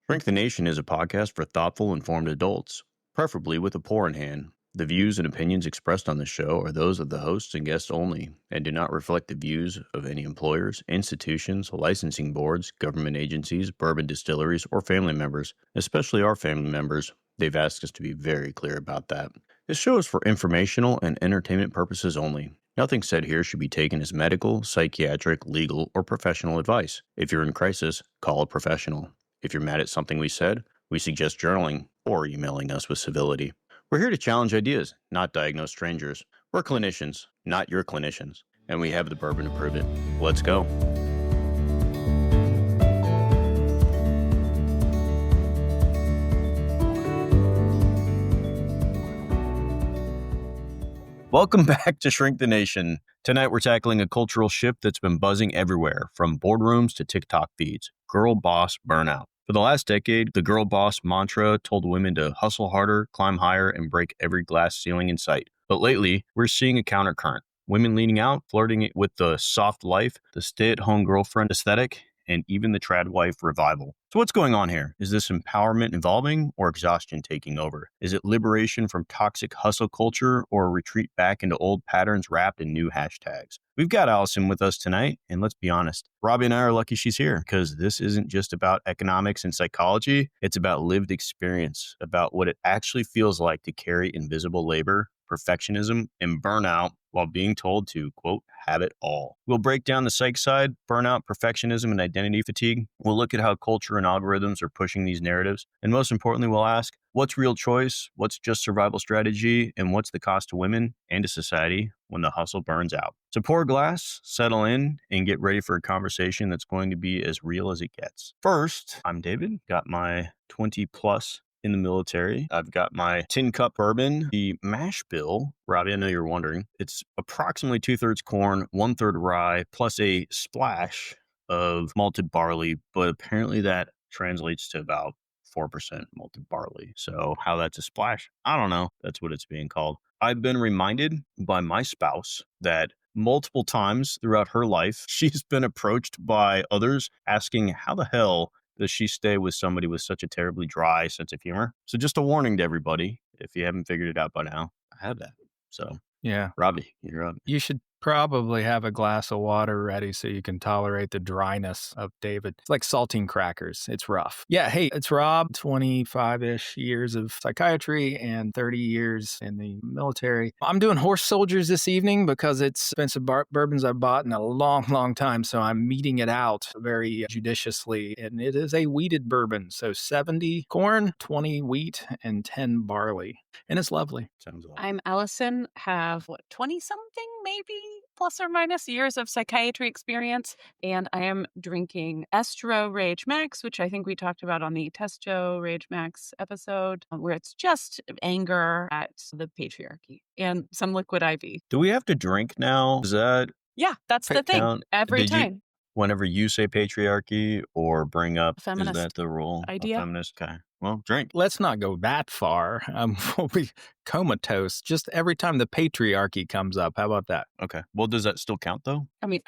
Shrink the Nation is a podcast for thoughtful, informed adults, preferably with a pour in hand. The views and opinions expressed on the show are those of the hosts and guests only, and do not reflect the views of any employers, institutions, licensing boards, government agencies, bourbon distilleries, or family members, especially our family members. They've asked us to be very clear about that. This show is for informational and entertainment purposes only. Nothing said here should be taken as medical, psychiatric, legal, or professional advice. If you're in crisis, call a professional. If you're mad at something we said, we suggest journaling or emailing us with civility. We're here to challenge ideas, not diagnose strangers. We're clinicians, not your clinicians, and we have the bourbon to prove it. Let's go. Welcome back to Shrink the Nation. Tonight we're tackling a cultural shift that's been buzzing everywhere, from boardrooms to TikTok feeds: girl boss burnout. For the last decade, the girl boss mantra told women to hustle harder, climb higher, and break every glass ceiling in sight. But lately, we're seeing a countercurrent. Women leaning out, flirting it with the soft life, the stay-at-home girlfriend aesthetic, and even the trad wife revival. So what's going on here? Is this empowerment evolving or exhaustion taking over? Is it liberation from toxic hustle culture or a retreat back into old patterns wrapped in new hashtags? We've got Allison with us tonight, and let's be honest, Robbie and I are lucky she's here because this isn't just about economics and psychology. It's about lived experience, about what it actually feels like to carry invisible labor, perfectionism, and burnout while being told to, quote, have it all. We'll break down the psych side, burnout, perfectionism, and identity fatigue. We'll look at how culture and algorithms are pushing these narratives. And most importantly, we'll ask, what's real choice? What's just survival strategy? And what's the cost to women and to society when the hustle burns out? So pour a glass, settle in, and get ready for a conversation that's going to be as real as it gets. First, I'm David, got my 20 plus in the military. I've got my tin cup bourbon, the mash bill. Robbie, I know you're wondering. It's approximately 2/3 corn, 1/3 rye, plus a splash of malted barley, but apparently that translates to about 4% malted barley. So how that's a splash, I don't know. That's what it's being called. I've been reminded by my spouse that multiple times throughout her life, she's been approached by others asking how the hell does she stay with somebody with such a terribly dry sense of humor? So just a warning to everybody, if you haven't figured it out by now, I have that. So, Yeah. Robbie, you're up. You should probably have a glass of water ready so you can tolerate the dryness of David. It's like saltine crackers. It's rough. Yeah. Hey, it's Rob, 25-ish years of psychiatry and 30 years in the military. I'm doing horse soldiers this evening because it's expensive bourbons I've bought in a long, long time. So I'm meeting it out very judiciously. And it is a wheated bourbon. So 70 corn, 20 wheat, and 10 barley. And it's lovely. Sounds awesome. I'm Allison, have 20 something, maybe plus or minus years of psychiatry experience. And I am drinking Estro Rage Max, which I think we talked about on the Testo Rage Max episode, where it's just anger at the patriarchy and some liquid IV. Do we have to drink now? Is that Yeah, that's the thing. count? Every Did you- time. Whenever you say patriarchy or bring up, Feminist is that the rule? idea. A feminist? Okay. Well, drink. Let's not go that far. We'll be comatose just every time the patriarchy comes up. How about that? Okay. Well, does that still count though? I mean,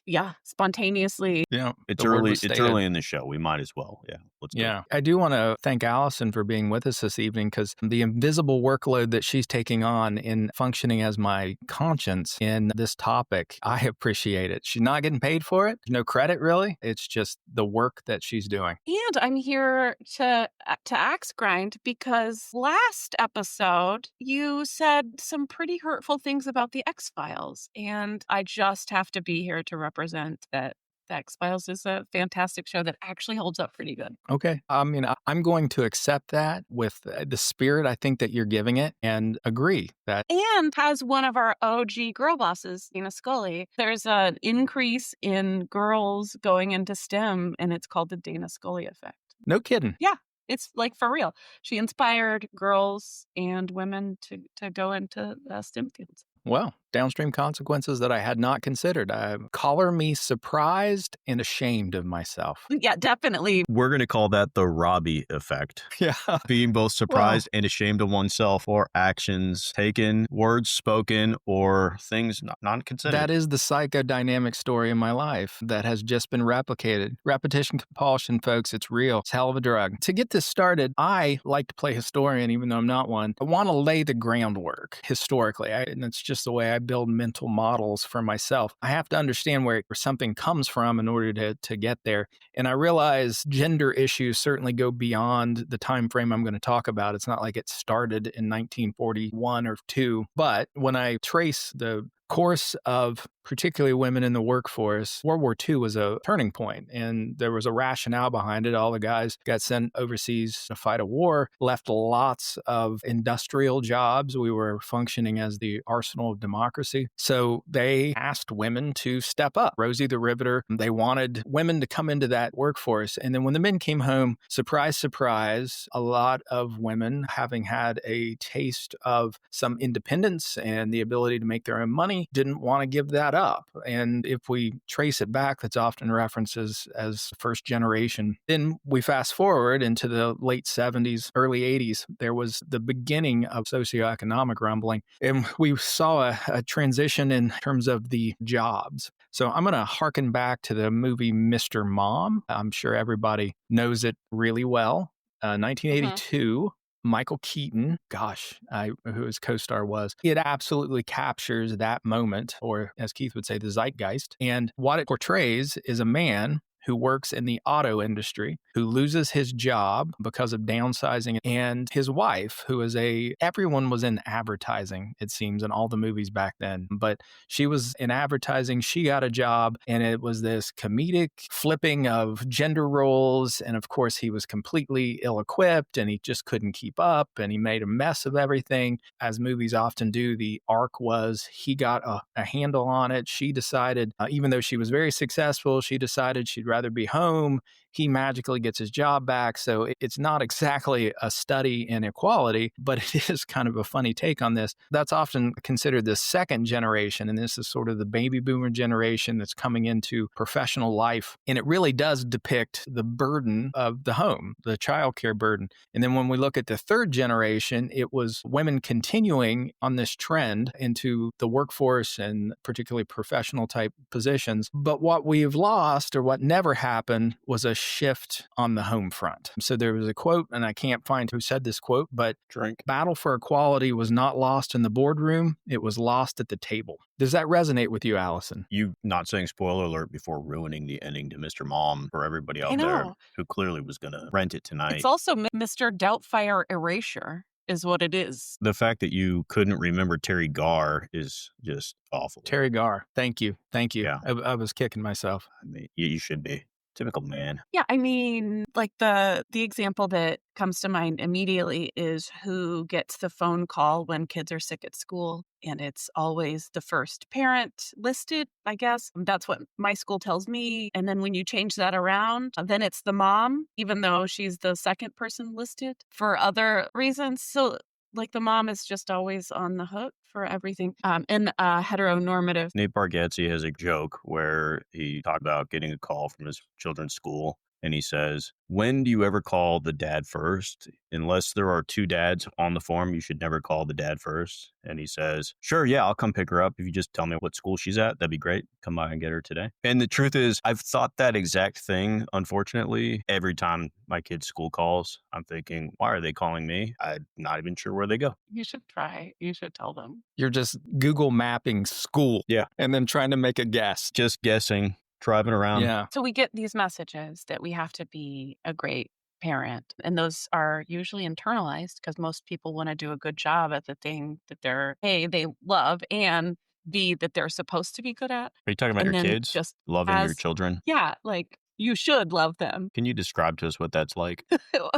yeah, spontaneously. Yeah. It's the word early. was It's stated. early in the show. We might as well. Yeah. Let's do it. Yeah. I do want to thank Allison for being with us this evening because the invisible workload that she's taking on in functioning as my conscience in this topic, I appreciate it. She's not getting paid for it. No credit, really. It's just the work that she's doing. And I'm here to axe grind because last episode you said some pretty hurtful things about the X-Files, and I just have to be here to represent that. The X-Files is a fantastic show that actually holds up pretty good. Okay. I mean, I'm going to accept that with the spirit I think that you're giving it and agree that. And as one of our OG girl bosses, Scully, there's an increase in girls going into STEM, and it's called the Dana Scully effect. No kidding. Yeah. It's like for real. She inspired girls and women to go into STEM fields. Well, downstream consequences that I had not considered. Color me surprised and ashamed of myself. Yeah, definitely. We're going to call that the Robbie effect. Yeah. Being both surprised and ashamed of oneself for actions taken, words spoken, or things not considered. That is the psychodynamic story in my life that has just been replicated. Repetition compulsion, folks, it's real. It's a hell of a drug. To get this started, I like to play historian, even though I'm not one. I want to lay the groundwork historically, and it's just the way I build mental models for myself. I have to understand where something comes from in order to get there. And I realize gender issues certainly go beyond the time frame I'm going to talk about. It's not like it started in 1941 or 2. But when I trace the course of particularly women in the workforce, World War II was a turning point, and there was a rationale behind it. All the guys got sent overseas to fight a war, left lots of industrial jobs. We were functioning as the arsenal of democracy. So they asked women to step up. Rosie the Riveter, they wanted women to come into that workforce. And then when the men came home, surprise, surprise, a lot of women, having had a taste of some independence and the ability to make their own money, didn't want to give that up. And if we trace it back, that's often referenced as first generation. Then we fast forward into the late 70s, early 80s. There was the beginning of socioeconomic rumbling. And we saw a transition in terms of the jobs. So I'm going to harken back to the movie Mr. Mom. I'm sure everybody knows it really well. 1982. Michael Keaton, who his co-star was, it absolutely captures that moment, or as Keith would say, the zeitgeist. And what it portrays is a man who works in the auto industry, who loses his job because of downsizing, and his wife, who is everyone was in advertising, it seems, in all the movies back then, but she was in advertising, she got a job, and it was this comedic flipping of gender roles, and of course he was completely ill-equipped, and he just couldn't keep up, and he made a mess of everything. As movies often do, the arc was he got a handle on it. She decided, even though she was very successful, she decided she'd rather be home. He magically gets his job back. So it's not exactly a study in equality, but it is kind of a funny take on this. That's often considered the second generation. And this is sort of the baby boomer generation that's coming into professional life. And it really does depict the burden of the home, the childcare burden. And then when we look at the third generation, it was women continuing on this trend into the workforce and particularly professional type positions. But what we've lost, or what never happened, was a shift on the home front. So there was a quote, and I can't find who said this quote, but battle for equality was not lost in the boardroom. It was lost at the table. Does that resonate with you, Allison? You not saying spoiler alert before ruining the ending to Mr. Mom for everybody out there who clearly was going to rent it tonight. It's also Mr. Doubtfire erasure is what it is. The fact that you couldn't remember Terry Garr is just awful. Terry Garr. Thank you. Yeah. I was kicking myself. I mean, you should be. Typical man. Yeah, I mean, like the example that comes to mind immediately is who gets the phone call when kids are sick at school. And it's always the first parent listed, I guess. That's what my school tells me. And then when you change that around, then it's the mom, even though she's the second person listed for other reasons. So like the mom is just always on the hook for everything. And heteronormative. Nate Bargatze has a joke where he talked about getting a call from his children's school. And he says, when do you ever call the dad first? Unless there are two dads on the form, you should never call the dad first. And he says, sure, yeah, I'll come pick her up. If you just tell me what school she's at, that'd be great. Come by and get her today. And the truth is, I've thought that exact thing, unfortunately, every time my kid's school calls. I'm thinking, why are they calling me? I'm not even sure where they go. You should try. You should tell them. You're just Google mapping school. Yeah. And then trying to make a guess. Just guessing. Driving around. Yeah. So we get these messages that we have to be a great parent. And those are usually internalized because most people want to do a good job at the thing that they love, and B, that they're supposed to be good at. Are you talking about And your then kids? just Loving your children? Yeah, like you should love them. Can you describe to us what that's like?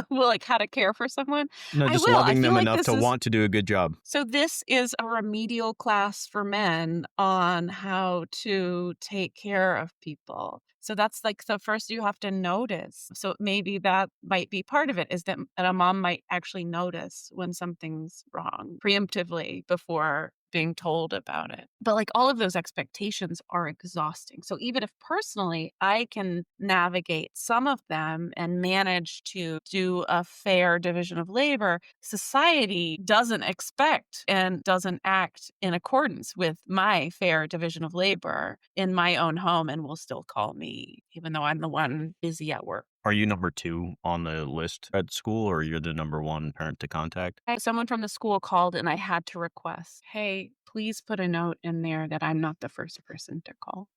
Well, like how to care for someone? No, just loving them enough to want to do a good job. So this is a remedial class for men on how to take care of people. So that's like the first you have to notice. So maybe that might be part of it, is that a mom might actually notice when something's wrong preemptively before being told about it. But like all of those expectations are exhausting. So even if personally I can navigate some of them and manage to do a fair division of labor, society doesn't expect and doesn't act in accordance with my fair division of labor in my own home and will still call me, even though I'm the one busy at work. Are you number 2 on the list at school, or you're the number 1 parent to contact? Someone from the school called and I had to request, hey, please put a note in there that I'm not the first person to call.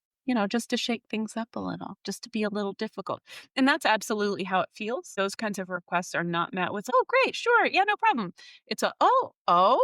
Just to shake things up a little, just to be a little difficult. And that's absolutely how it feels. Those kinds of requests are not met with, oh, great, sure, yeah, no problem. It's a, oh.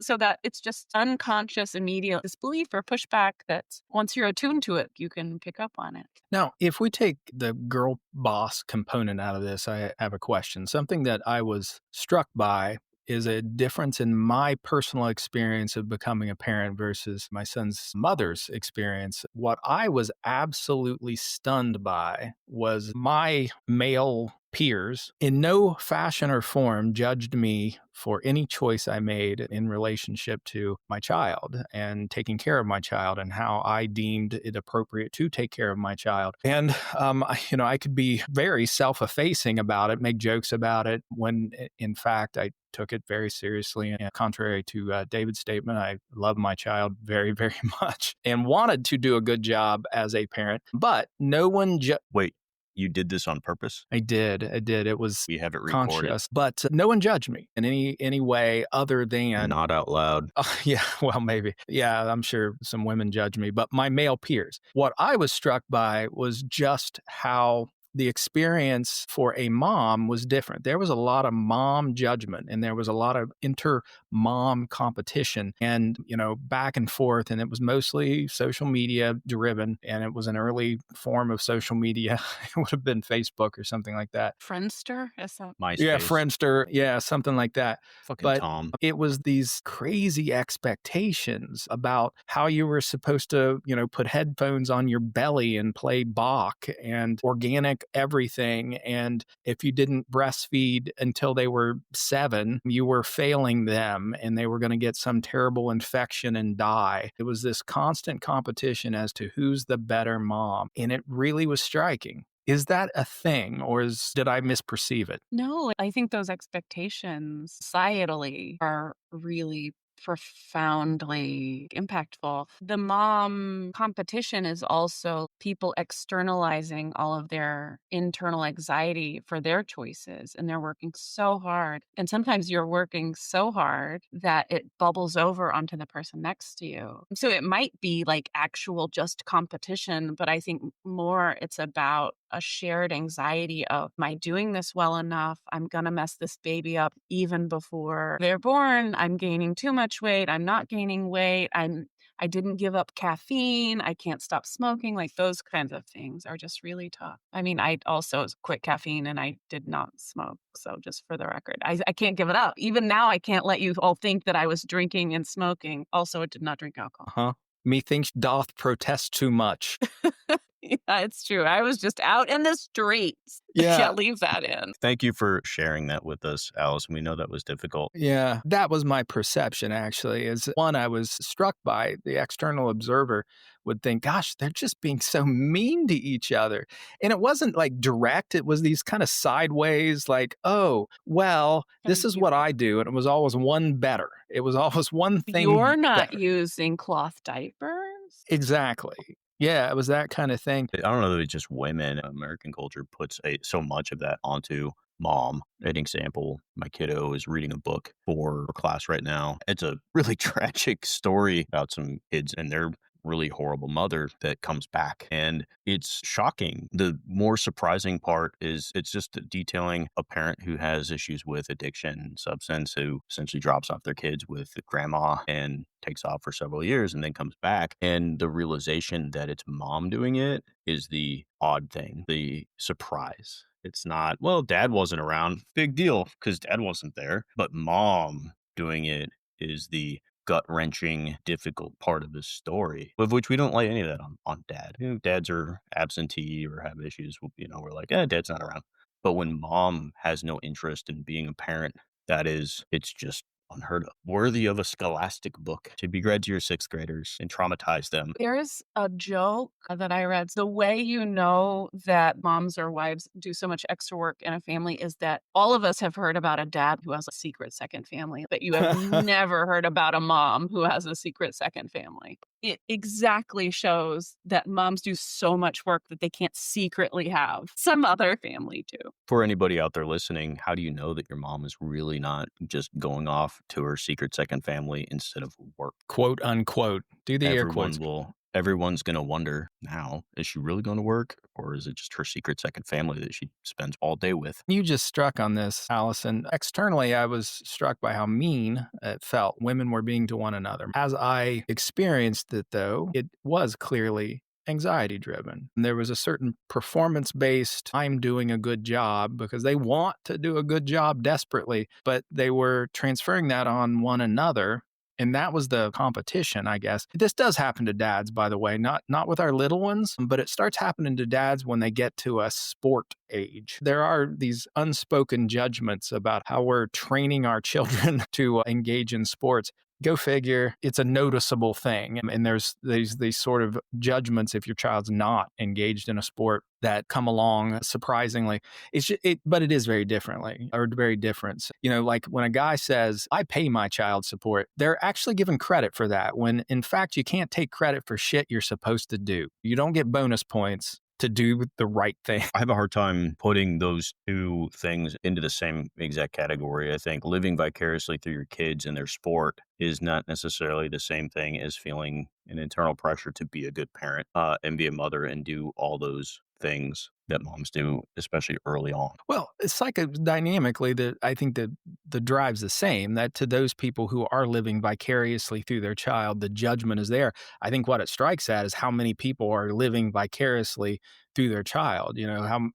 So that it's just unconscious, immediate disbelief or pushback that once you're attuned to it, you can pick up on it. Now, if we take the girl boss component out of this, I have a question. Something that I was struck by is a difference in my personal experience of becoming a parent versus my son's mother's experience. What I was absolutely stunned by was my male peers in no fashion or form judged me for any choice I made in relationship to my child and taking care of my child and how I deemed it appropriate to take care of my child. And, I could be very self-effacing about it, make jokes about it when in fact I took it very seriously. And contrary to David's statement, I love my child very, very much and wanted to do a good job as a parent, but no one Wait, you did this on purpose? I did. It was We have it recorded. conscious, but no one judged me in any way other than Not out loud. yeah, well, maybe. Yeah, I'm sure some women judge me, but my male peers. What I was struck by was just how the experience for a mom was different. There was a lot of mom judgment and there was a lot of inter-mom competition and, back and forth. And it was mostly social media driven. And it was an early form of social media. It would have been Facebook or something like that. Friendster? Is that MySpace. Yeah, Friendster. Yeah, something like that. Fucking But Tom. it was these crazy expectations about how you were supposed to, put headphones on your belly and play Bach and organic everything. And if you didn't breastfeed until they were 7, you were failing them and they were going to get some terrible infection and die. It was this constant competition as to who's the better mom. And it really was striking. Is that a thing or did I misperceive it? No, I think those expectations societally are really profoundly impactful. The mom competition is also people externalizing all of their internal anxiety for their choices. And they're working so hard. And sometimes you're working so hard that it bubbles over onto the person next to you. So it might be like actual just competition, but I think more it's about a shared anxiety of, am I doing this well enough? I'm going to mess this baby up even before they're born. I'm gaining too much weight. I'm not gaining weight. I didn't give up caffeine. I can't stop smoking. Like those kinds of things are just really tough. I mean, I also quit caffeine and I did not smoke. So just for the record, I can't give it up. Even now, I can't let you all think that I was drinking and smoking. Also, I did not drink alcohol. Huh? Methinks doth protest too much. Yeah, it's true. I was just out in the streets. Yeah. Can't leave that in. Thank you for sharing that with us, Allison. We know that was difficult. Yeah, that was my perception, actually, is one I was struck by. The external observer would think, gosh, they're just being so mean to each other. And it wasn't like direct. It was these kind of sideways, like, oh, well, this is what I do. And it was always one better. It was always one thing You're not better. using cloth diapers? Exactly. Yeah, it was that kind of thing. I don't know that it's just women. American culture puts so much of that onto mom. An example, my kiddo is reading a book for class right now. It's a really tragic story about some kids and their really horrible mother that comes back. And it's shocking. The more surprising part is it's just detailing a parent who has issues with addiction and substance, who essentially drops off their kids with grandma and takes off for several years and then comes back. And the realization that it's mom doing it is the odd thing, the surprise. It's not, well, dad wasn't around. Big deal because dad wasn't there. But mom doing it is the gut-wrenching, difficult part of the story, of which we don't lay any of that on dad. Dads are absentee or have issues. We're like, dad's not around. But when mom has no interest in being a parent, it's just unheard of, worthy of a scholastic book. To be read to your sixth graders and traumatize them. There's a joke that I read. The way you know that moms or wives do so much extra work in a family is that all of us have heard about a dad who has a secret second family, but you have never heard about a mom who has a secret second family. It exactly shows that moms do so much work that they can't secretly have some other family too. For anybody out there listening, how do you know that your mom is really not just going off to her secret second family instead of work? Quote unquote. Do the air quotes. Everyone's going to wonder now, is she really going to work, or is it just her secret second family that she spends all day with? You just struck on this, Allison. Externally, I was struck by how mean it felt women were being to one another. As I experienced it, though, it was clearly anxiety driven. There was a certain performance based, I'm doing a good job, because they want to do a good job desperately, but they were transferring that on one another. And that was the competition, I guess. This does happen to dads, by the way, not with our little ones, but it starts happening to dads when they get to a sport age. There are these unspoken judgments about how we're training our children to engage in sports. Go figure, it's a noticeable thing. And there's these sort of judgments if your child's not engaged in a sport that come along surprisingly. But it is very differently, or very different. Like when a guy says, I pay my child support, they're actually given credit for that, when in fact you can't take credit for shit you're supposed to do. You don't get bonus points to do the right thing. I have a hard time putting those two things into the same exact category. I think living vicariously through your kids and their sport is not necessarily the same thing as feeling an internal pressure to be a good parent and be a mother and do all those things that moms do, especially early on. Well, psychodynamically, I think that the drive's the same, that to those people who are living vicariously through their child, the judgment is there. I think what it strikes at is how many people are living vicariously through their child.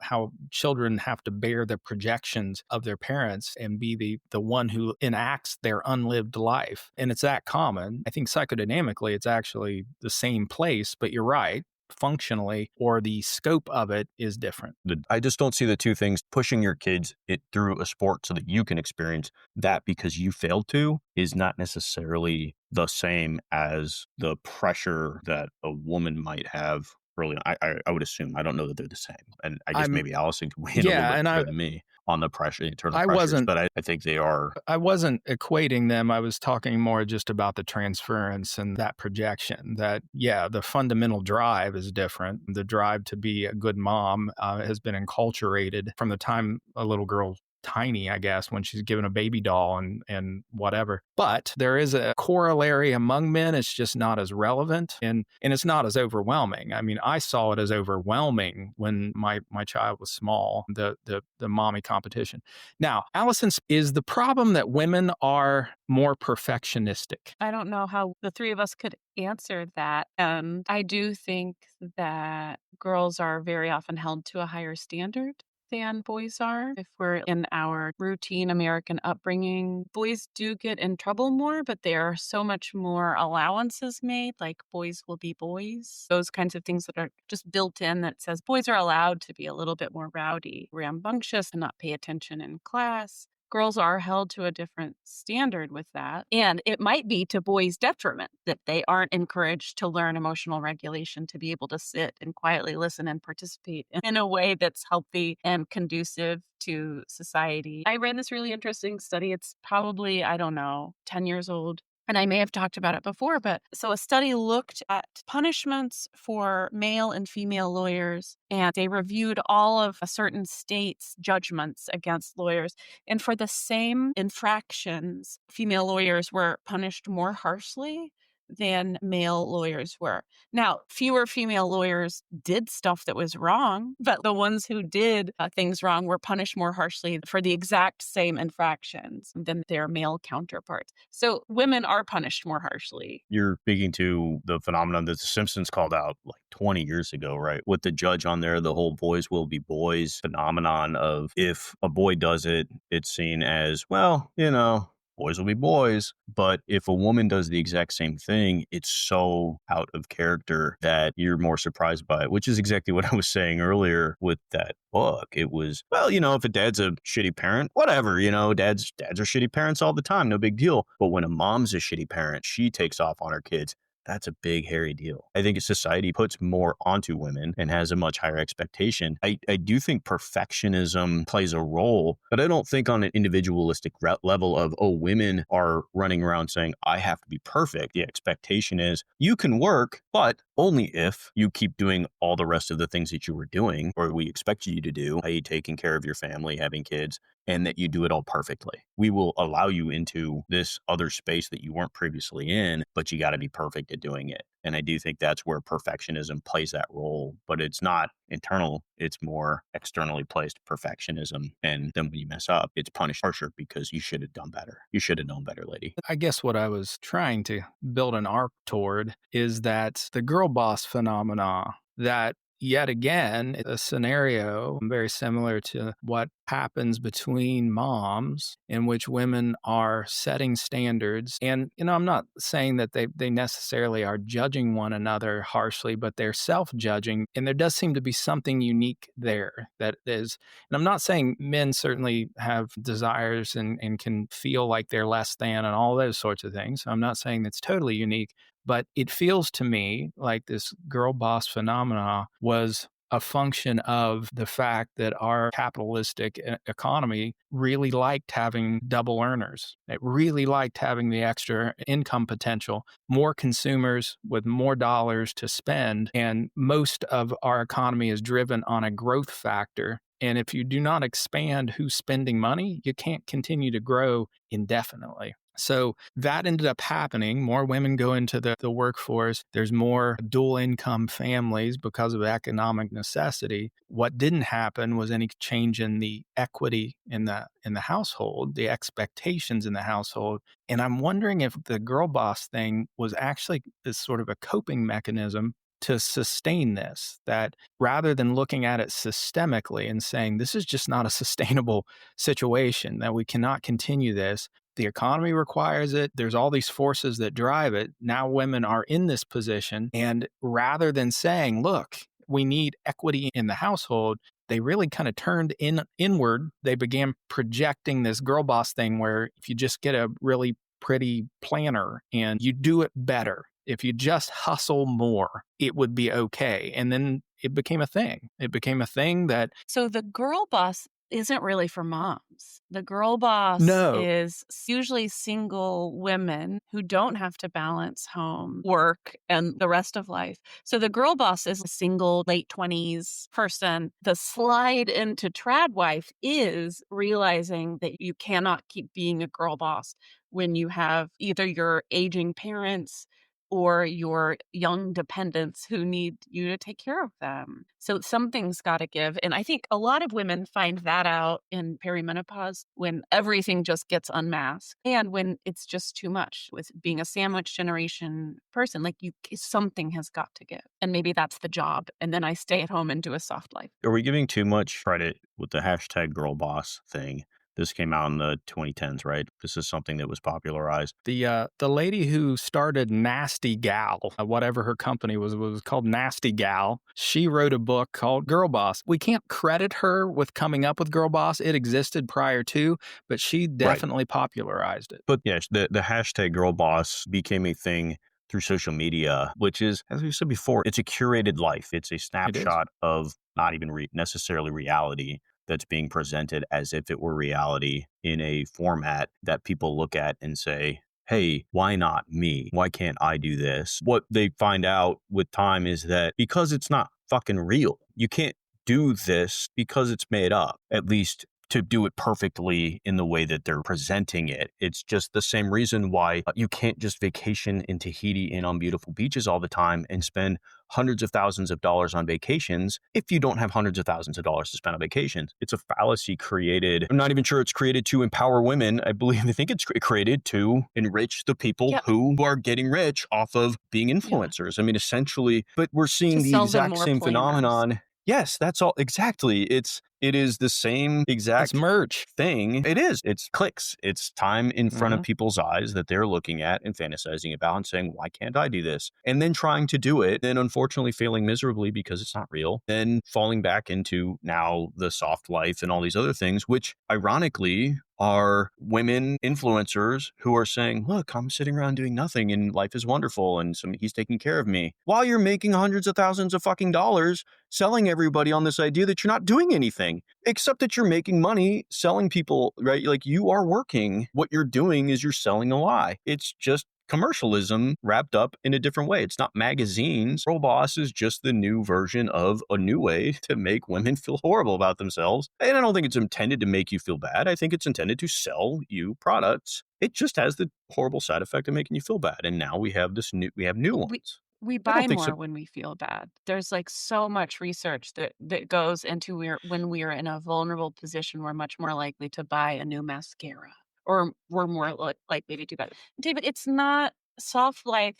How children have to bear the projections of their parents and be the one who enacts their unlived life. And it's that common. I think psychodynamically, it's actually the same place, but you're right. Functionally, or the scope of it is different. I just don't see the two things. Pushing your kids through a sport so that you can experience that because you failed to is not necessarily the same as the pressure that a woman might have early on. I would assume. I don't know that they're the same. And I guess maybe Allison could weigh in a little bit better than me on the pressure, internal pressures, but I think they are. I wasn't equating them. I was talking more just about the transference and that projection that, the fundamental drive is different. The drive to be a good mom has been enculturated from the time a little girl tiny, I guess, when she's given a baby doll and whatever. But there is a corollary among men. It's just not as relevant and it's not as overwhelming. I mean, I saw it as overwhelming when my child was small, the mommy competition. Now, Allison, is the problem that women are more perfectionistic? I don't know how the three of us could answer that. I do think that girls are very often held to a higher standard than boys are. If we're in our routine American upbringing, boys do get in trouble more, but there are so much more allowances made, like boys will be boys. Those kinds of things that are just built in that says boys are allowed to be a little bit more rowdy, rambunctious, and not pay attention in class. Girls are held to a different standard with that. And it might be to boys' detriment that they aren't encouraged to learn emotional regulation, to be able to sit and quietly listen and participate in a way that's healthy and conducive to society. I read this really interesting study. It's probably, 10 years old. And I may have talked about it before, but so a study looked at punishments for male and female lawyers, and they reviewed all of a certain state's judgments against lawyers. And for the same infractions, female lawyers were punished more harshly than male lawyers were. Now, fewer female lawyers did stuff that was wrong, but the ones who did things wrong were punished more harshly for the exact same infractions than their male counterparts. So women are punished more harshly. You're speaking to the phenomenon that The Simpsons called out like 20 years ago, right? With the judge on there, the whole boys will be boys phenomenon of if a boy does it, it's seen as, well, boys will be boys. But if a woman does the exact same thing, it's so out of character that you're more surprised by it, which is exactly what I was saying earlier with that book. It was, well, if a dad's a shitty parent, whatever, dads are shitty parents all the time, no big deal. But when a mom's a shitty parent, she takes off on her kids. That's a big, hairy deal. I think society puts more onto women and has a much higher expectation. I do think perfectionism plays a role, but I don't think on an individualistic level of, women are running around saying, I have to be perfect. The expectation is you can work, but only if you keep doing all the rest of the things that you were doing or we expect you to do, i.e. taking care of your family, having kids, and that you do it all perfectly. We will allow you into this other space that you weren't previously in, but you got to be perfect at doing it. And I do think that's where perfectionism plays that role, but it's not internal. It's more externally placed perfectionism. And then when you mess up, it's punished harsher because you should have done better. You should have known better, lady. I guess what I was trying to build an arc toward is that the girl boss phenomena that yet again, a scenario very similar to what happens between moms in which women are setting standards. And, I'm not saying that they necessarily are judging one another harshly, but they're self-judging. And there does seem to be something unique there that is, and I'm not saying men certainly have desires and can feel like they're less than and all those sorts of things. I'm not saying that's totally unique. But it feels to me like this girl boss phenomena was a function of the fact that our capitalistic economy really liked having double earners. It really liked having the extra income potential, more consumers with more dollars to spend. And most of our economy is driven on a growth factor. And if you do not expand who's spending money, you can't continue to grow indefinitely. So that ended up happening. More women go into the workforce. There's more dual income families because of economic necessity. What didn't happen was any change in the equity in the household, the expectations in the household. And I'm wondering if the girl boss thing was actually this sort of a coping mechanism to sustain this, that rather than looking at it systemically and saying, this is just not a sustainable situation, that we cannot continue this. The economy requires it. There's all these forces that drive it. Now women are in this position. And rather than saying, look, we need equity in the household, they really kind of turned inward. They began projecting this girl boss thing where if you just get a really pretty planner and you do it better, if you just hustle more, it would be okay. And then it became a thing. It became a thing that... So the girl boss isn't really for moms. The girl boss is usually single women who don't have to balance home, work, and the rest of life. So the girl boss is a single late 20s person. The slide into trad wife is realizing that you cannot keep being a girl boss when you have either your aging parents or your young dependents who need you to take care of them. So something's got to give. And I think a lot of women find that out in perimenopause when everything just gets unmasked and when it's just too much with being a sandwich generation person. Like something has got to give. And maybe that's the job. And then I stay at home and do a soft life. Are we giving too much credit with the hashtag girl boss thing? This came out in the 2010s, right? This is something that was popularized. The lady who started Nasty Gal, whatever her company was called Nasty Gal. She wrote a book called Girl Boss. We can't credit her with coming up with Girl Boss. It existed prior to, but she definitely popularized it. But yes, the hashtag Girl Boss became a thing through social media, which is, as we said before, it's a curated life. It's a snapshot of not even necessarily reality that's being presented as if it were reality in a format that people look at and say, hey, why not me? Why can't I do this? What they find out with time is that because it's not fucking real, you can't do this because it's made up, at least to do it perfectly in the way that they're presenting it. It's just the same reason why you can't just vacation in Tahiti and on beautiful beaches all the time and spend hundreds of thousands of dollars on vacations if you don't have hundreds of thousands of dollars to spend on vacations. It's a fallacy created. I'm not even sure it's created to empower women. I think it's created to enrich the people who are getting rich off of being influencers. I mean, essentially, but we're seeing the exact same phenomenon Yes, that's all. Exactly. It is the same It's exact merch. thing. It is. It's clicks. It's time in front of people's eyes that they're looking at and fantasizing about and saying, why can't I do this? And then trying to do it, then unfortunately failing miserably because it's not real, then falling back into now the soft life and all these other things, which ironically are women influencers who are saying, look, I'm sitting around doing nothing and life is wonderful and he's taking care of me, while you're making hundreds of thousands of fucking dollars selling everybody on this idea that you're not doing anything, except that you're making money selling people, right? Like, you are working. What you're doing is you're selling a lie. It's just commercialism wrapped up in a different way. It's not magazines. Girl Boss is just the new version of a new way to make women feel horrible about themselves. And I don't think it's intended to make you feel bad. I think it's intended to sell you products. It just has the horrible side effect of making you feel bad. And now we have new ones. We I buy don't think more so. when we feel bad. There's like so much research that goes into when we're in a vulnerable position, we're much more likely to buy a new mascara, or we're more likely to do that. David, it's not soft life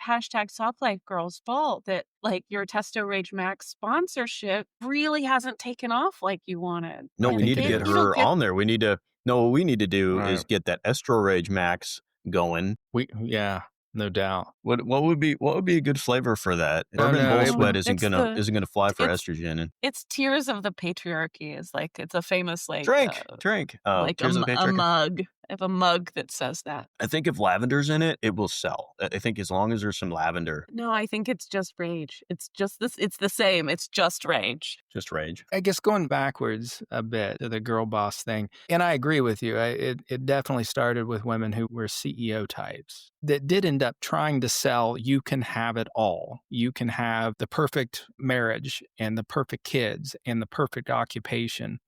#soft life girl's fault that like your Testo Rage Max sponsorship really hasn't taken off like you wanted. No, I we think need to it get is. her on there. What we need to do is Right. get that Estro Rage Max going. Yeah, no doubt. What would be a good flavor for that? No, Bourbon no, Bull it Sweat would. isn't It's gonna fly for it's estrogen. And it's Tears of the Patriarchy is like, it's a famous drink. Oh, like Tears of the a Patriarchy. mug. I have a mug that says that. I think if lavender's in it, it will sell. I think as long as there's some lavender, No, I think it's just rage. It's just this. It's the same. It's just rage. just rage. I guess going backwards a bit to the girl boss thing, and I agree with you. It definitely started with women who were CEO types that did end up trying to sell, you can have it all. You can have the perfect marriage and the perfect kids and the perfect occupation.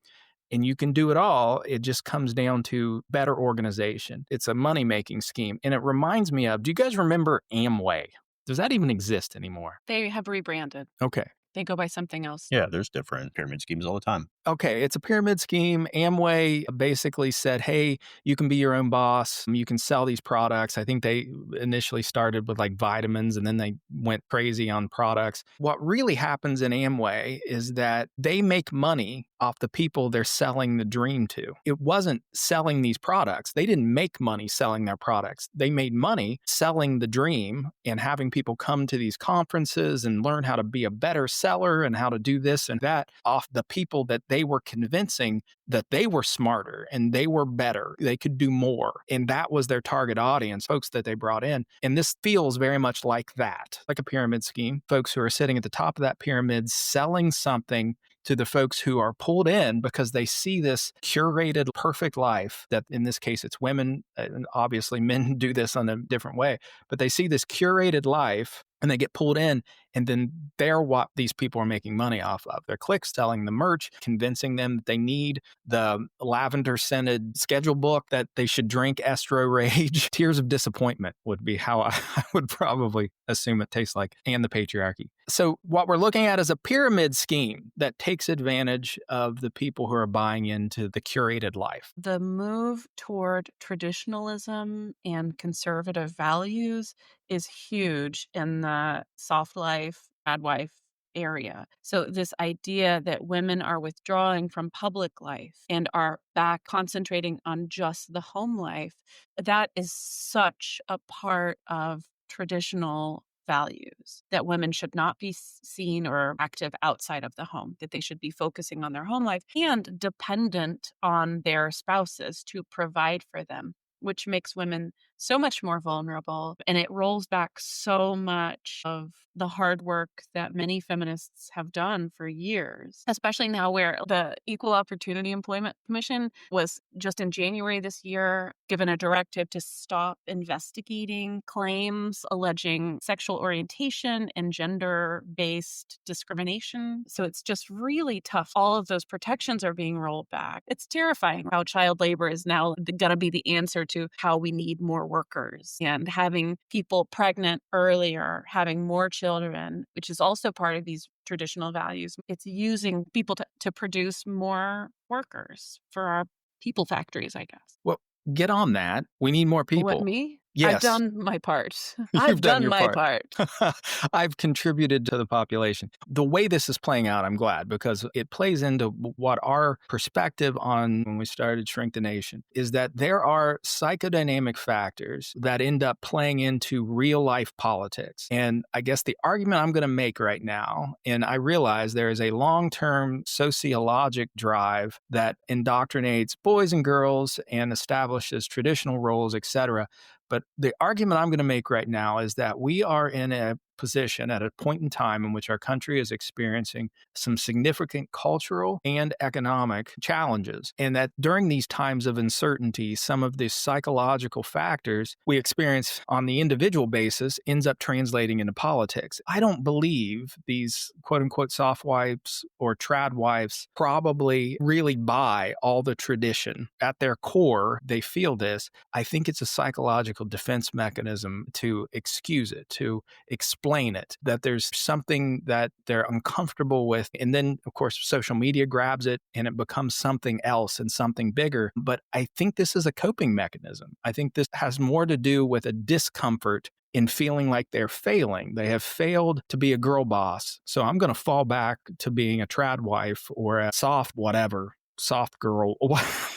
And you can do it all. It just comes down to better organization. It's a money-making scheme. And it reminds me of, do you guys remember Amway? Does that even exist anymore? They have rebranded. Okay. They go by something else. Yeah, there's different pyramid schemes all the time. Okay, it's a pyramid scheme. Amway basically said, hey, you can be your own boss. You can sell these products. I think they initially started with like vitamins and then they went crazy on products. What really happens in Amway is that they make money off the people they're selling the dream to. It wasn't selling these products. They didn't make money selling their products. They made money selling the dream and having people come to these conferences and learn how to be a better seller and how to do this and that off the people that they were convincing that they were smarter and they were better. They could do more. And that was their target audience, folks that they brought in. And this feels very much like that, like a pyramid scheme. Folks who are sitting at the top of that pyramid selling something to the folks who are pulled in because they see this curated perfect life that in this case it's women, and obviously men do this in a different way, but they see this curated life and they get pulled in, and then they're what these people are making money off of. They're clicks, selling the merch, convincing them that they need the lavender scented schedule book, that they should drink Estro Rage. Tears of disappointment would be how I would probably assume it tastes like, and the patriarchy. So what we're looking at is a pyramid scheme that takes advantage of the people who are buying into the curated life. The move toward traditionalism and conservative values is huge in the soft life, bad wife area. So this idea that women are withdrawing from public life and are back concentrating on just the home life, that is such a part of traditional values, that women should not be seen or active outside of the home, that they should be focusing on their home life and dependent on their spouses to provide for them, which makes women so much more vulnerable. And it rolls back so much of the hard work that many feminists have done for years, especially now where the Equal Opportunity Employment Commission was just in January this year given a directive to stop investigating claims alleging sexual orientation and gender-based discrimination. So it's just really tough. All of those protections are being rolled back. It's terrifying how child labor is now going to be the answer to how we need more workers, and having people pregnant earlier, having more children, which is also part of these traditional values. It's using people to produce more workers for our people factories, I guess. Well, get on that. We need more people. What, me? Yes. I've done my part. You've I've done done your my part. part. I've contributed to the population. The way this is playing out, I'm glad, because it plays into what our perspective on when we started Shrink the Nation is that there are psychodynamic factors that end up playing into real life politics. And I guess the argument I'm going to make right now, and I realize there is a long-term sociologic drive that indoctrinates boys and girls and establishes traditional roles, etc. But the argument I'm going to make right now is that we are in a position at a point in time in which our country is experiencing some significant cultural and economic challenges. And that during these times of uncertainty, some of the psychological factors we experience on the individual basis ends up translating into politics. I don't believe these quote unquote soft wives or trad wives probably really buy all the tradition. At their core, they feel this. I think it's a psychological defense mechanism to excuse it, to explain it, that there's something that they're uncomfortable with. And then, of course, social media grabs it and it becomes something else and something bigger. But I think this is a coping mechanism. I think this has more to do with a discomfort in feeling like they're failing. They have failed to be a girl boss. So I'm going to fall back to being a trad wife or a soft whatever. Soft girl,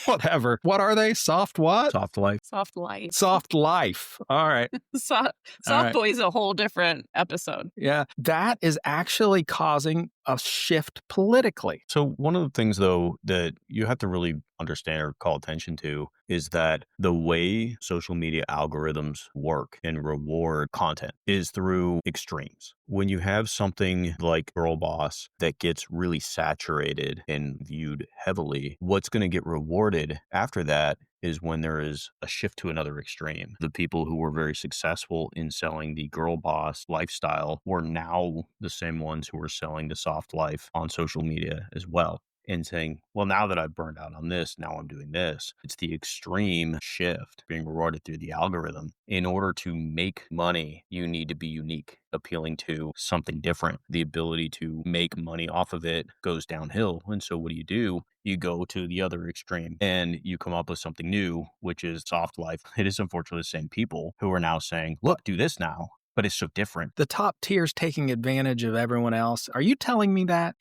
whatever. What are they? Soft what? Soft life. Soft life. Soft life. All right. Soft All right. boy's a whole different episode. Yeah. That is actually causing a shift politically. So one of the things, though, that you have to really understand or call attention to is that the way social media algorithms work and reward content is through extremes. When you have something like Girl Boss that gets really saturated and viewed heavily, what's going to get rewarded after that is when there is a shift to another extreme. The people who were very successful in selling the girl boss lifestyle were now the same ones who were selling the soft life on social media as well. And saying, well, now that I've burned out on this, now I'm doing this. It's the extreme shift being rewarded through the algorithm. In order to make money, you need to be unique, appealing to something different. The ability to make money off of it goes downhill. And so what do? You go to the other extreme and you come up with something new, which is soft life. It is unfortunately the same people who are now saying, look, do this now. But it's so different. The top tier's taking advantage of everyone else. Are you telling me that?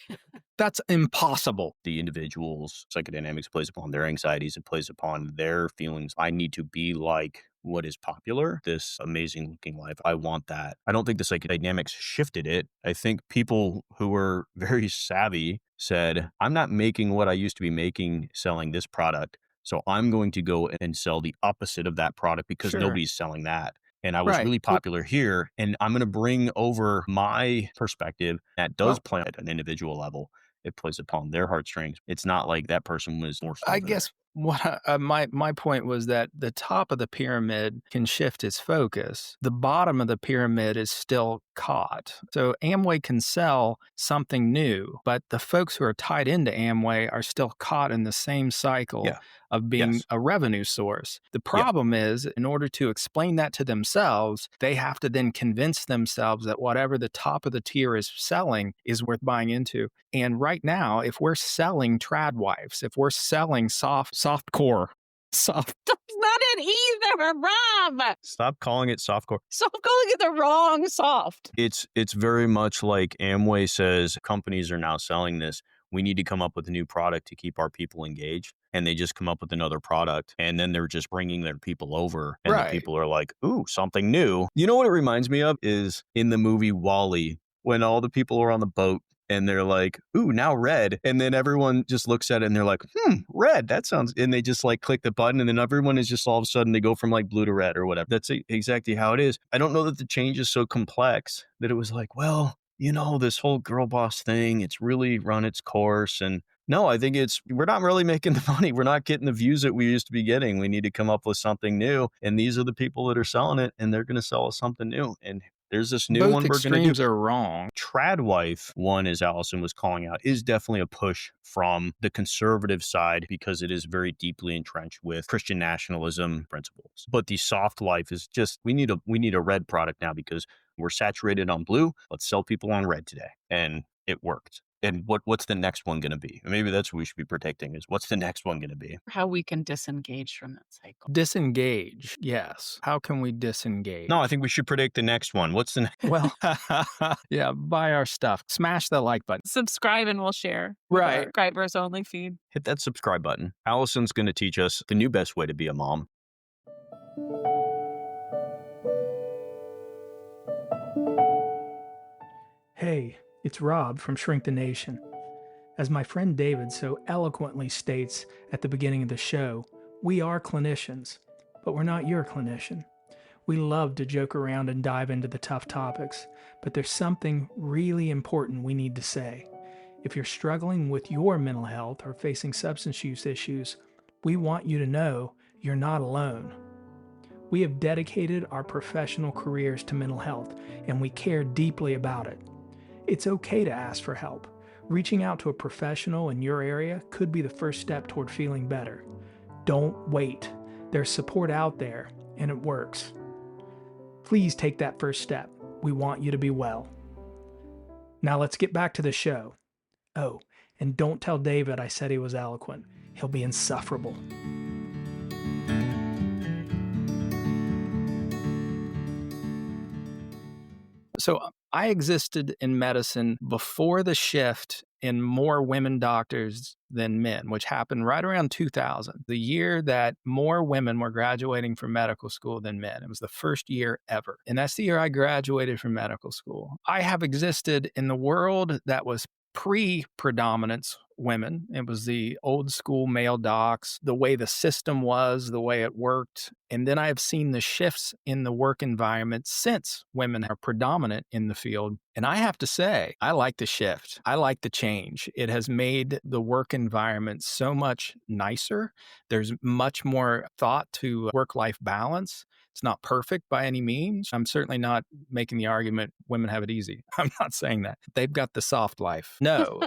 That's impossible. The individual's psychodynamics plays upon their anxieties. It plays upon their feelings. I need to be like what is popular, this amazing looking life. I want that. I don't think the psychodynamics shifted it. I think people who were very savvy said, I'm not making what I used to be making selling this product. So I'm going to go and sell the opposite of that product because nobody's selling that. And I was really popular here, and I'm going to bring over my perspective that does play at an individual level. It plays upon their heartstrings. It's not like that person was forced. I guess what my point was that the top of the pyramid can shift its focus. The bottom of the pyramid is still caught. So Amway can sell something new, but the folks who are tied into Amway are still caught in the same cycle of being a revenue source. The problem is, in order to explain that to themselves, they have to then convince themselves that whatever the top of the tier is selling is worth buying into. And right now, if we're selling trad wives, if we're selling soft core, soft. That's not it either, Rob. Stop calling it softcore. Stop calling it the wrong soft. It's very much like Amway says companies are now selling this. We need to come up with a new product to keep our people engaged. And they just come up with another product. And then they're just bringing their people over. And the people are like, ooh, something new. You know what it reminds me of is in the movie WALL-E, when all the people are on the boat and they're like, ooh, now red. And then everyone just looks at it and they're like, red, that sounds, and they just like click the button and then everyone is just all of a sudden they go from like blue to red or whatever. That's exactly how it is. I don't know that the change is so complex that it was like, well, you know, this whole girl boss thing, it's really run its course. And no, I think we're not really making the money. We're not getting the views that we used to be getting. We need to come up with something new. And these are the people that are selling it and they're going to sell us something new. And there's this new one we're going to do. Both extremes are wrong. Tradwife, one, as Allison was calling out, is definitely a push from the conservative side because it is very deeply entrenched with Christian nationalism principles. But the soft life is just, we need a red product now because we're saturated on blue. Let's sell people on red today. And it worked. And what's the next one going to be? Maybe that's what we should be predicting is what's the next one going to be? How we can disengage from that cycle. Disengage, yes. How can we disengage? No, I think we should predict the next one. What's the next? Well, yeah, buy our stuff. Smash the like button. Subscribe and we'll share. With Right. our subscribers only feed. Hit that subscribe button. Allison's going to teach us the new best way to be a mom. Hey, it's Rob from Shrink the Nation. As my friend David so eloquently states at the beginning of the show, we are clinicians, but we're not your clinician. We love to joke around and dive into the tough topics, but there's something really important we need to say. If you're struggling with your mental health or facing substance use issues, we want you to know you're not alone. We have dedicated our professional careers to mental health, and we care deeply about it. It's okay to ask for help. Reaching out to a professional in your area could be the first step toward feeling better. Don't wait. There's support out there, and it works. Please take that first step. We want you to be well. Now let's get back to the show. Oh, and don't tell David I said he was eloquent. He'll be insufferable. So I existed in medicine before the shift in more women doctors than men, which happened right around 2000, the year that more women were graduating from medical school than men. It was the first year ever. And that's the year I graduated from medical school. I have existed in the world that was pre-predominance women. It was the old school male docs, the way the system was, the way it worked. And then I have seen the shifts in the work environment since women are predominant in the field. And I have to say, I like the shift. I like the change. It has made the work environment so much nicer. There's much more thought to work-life balance. It's not perfect by any means. I'm certainly not making the argument women have it easy. I'm not saying that. They've got the soft life. No.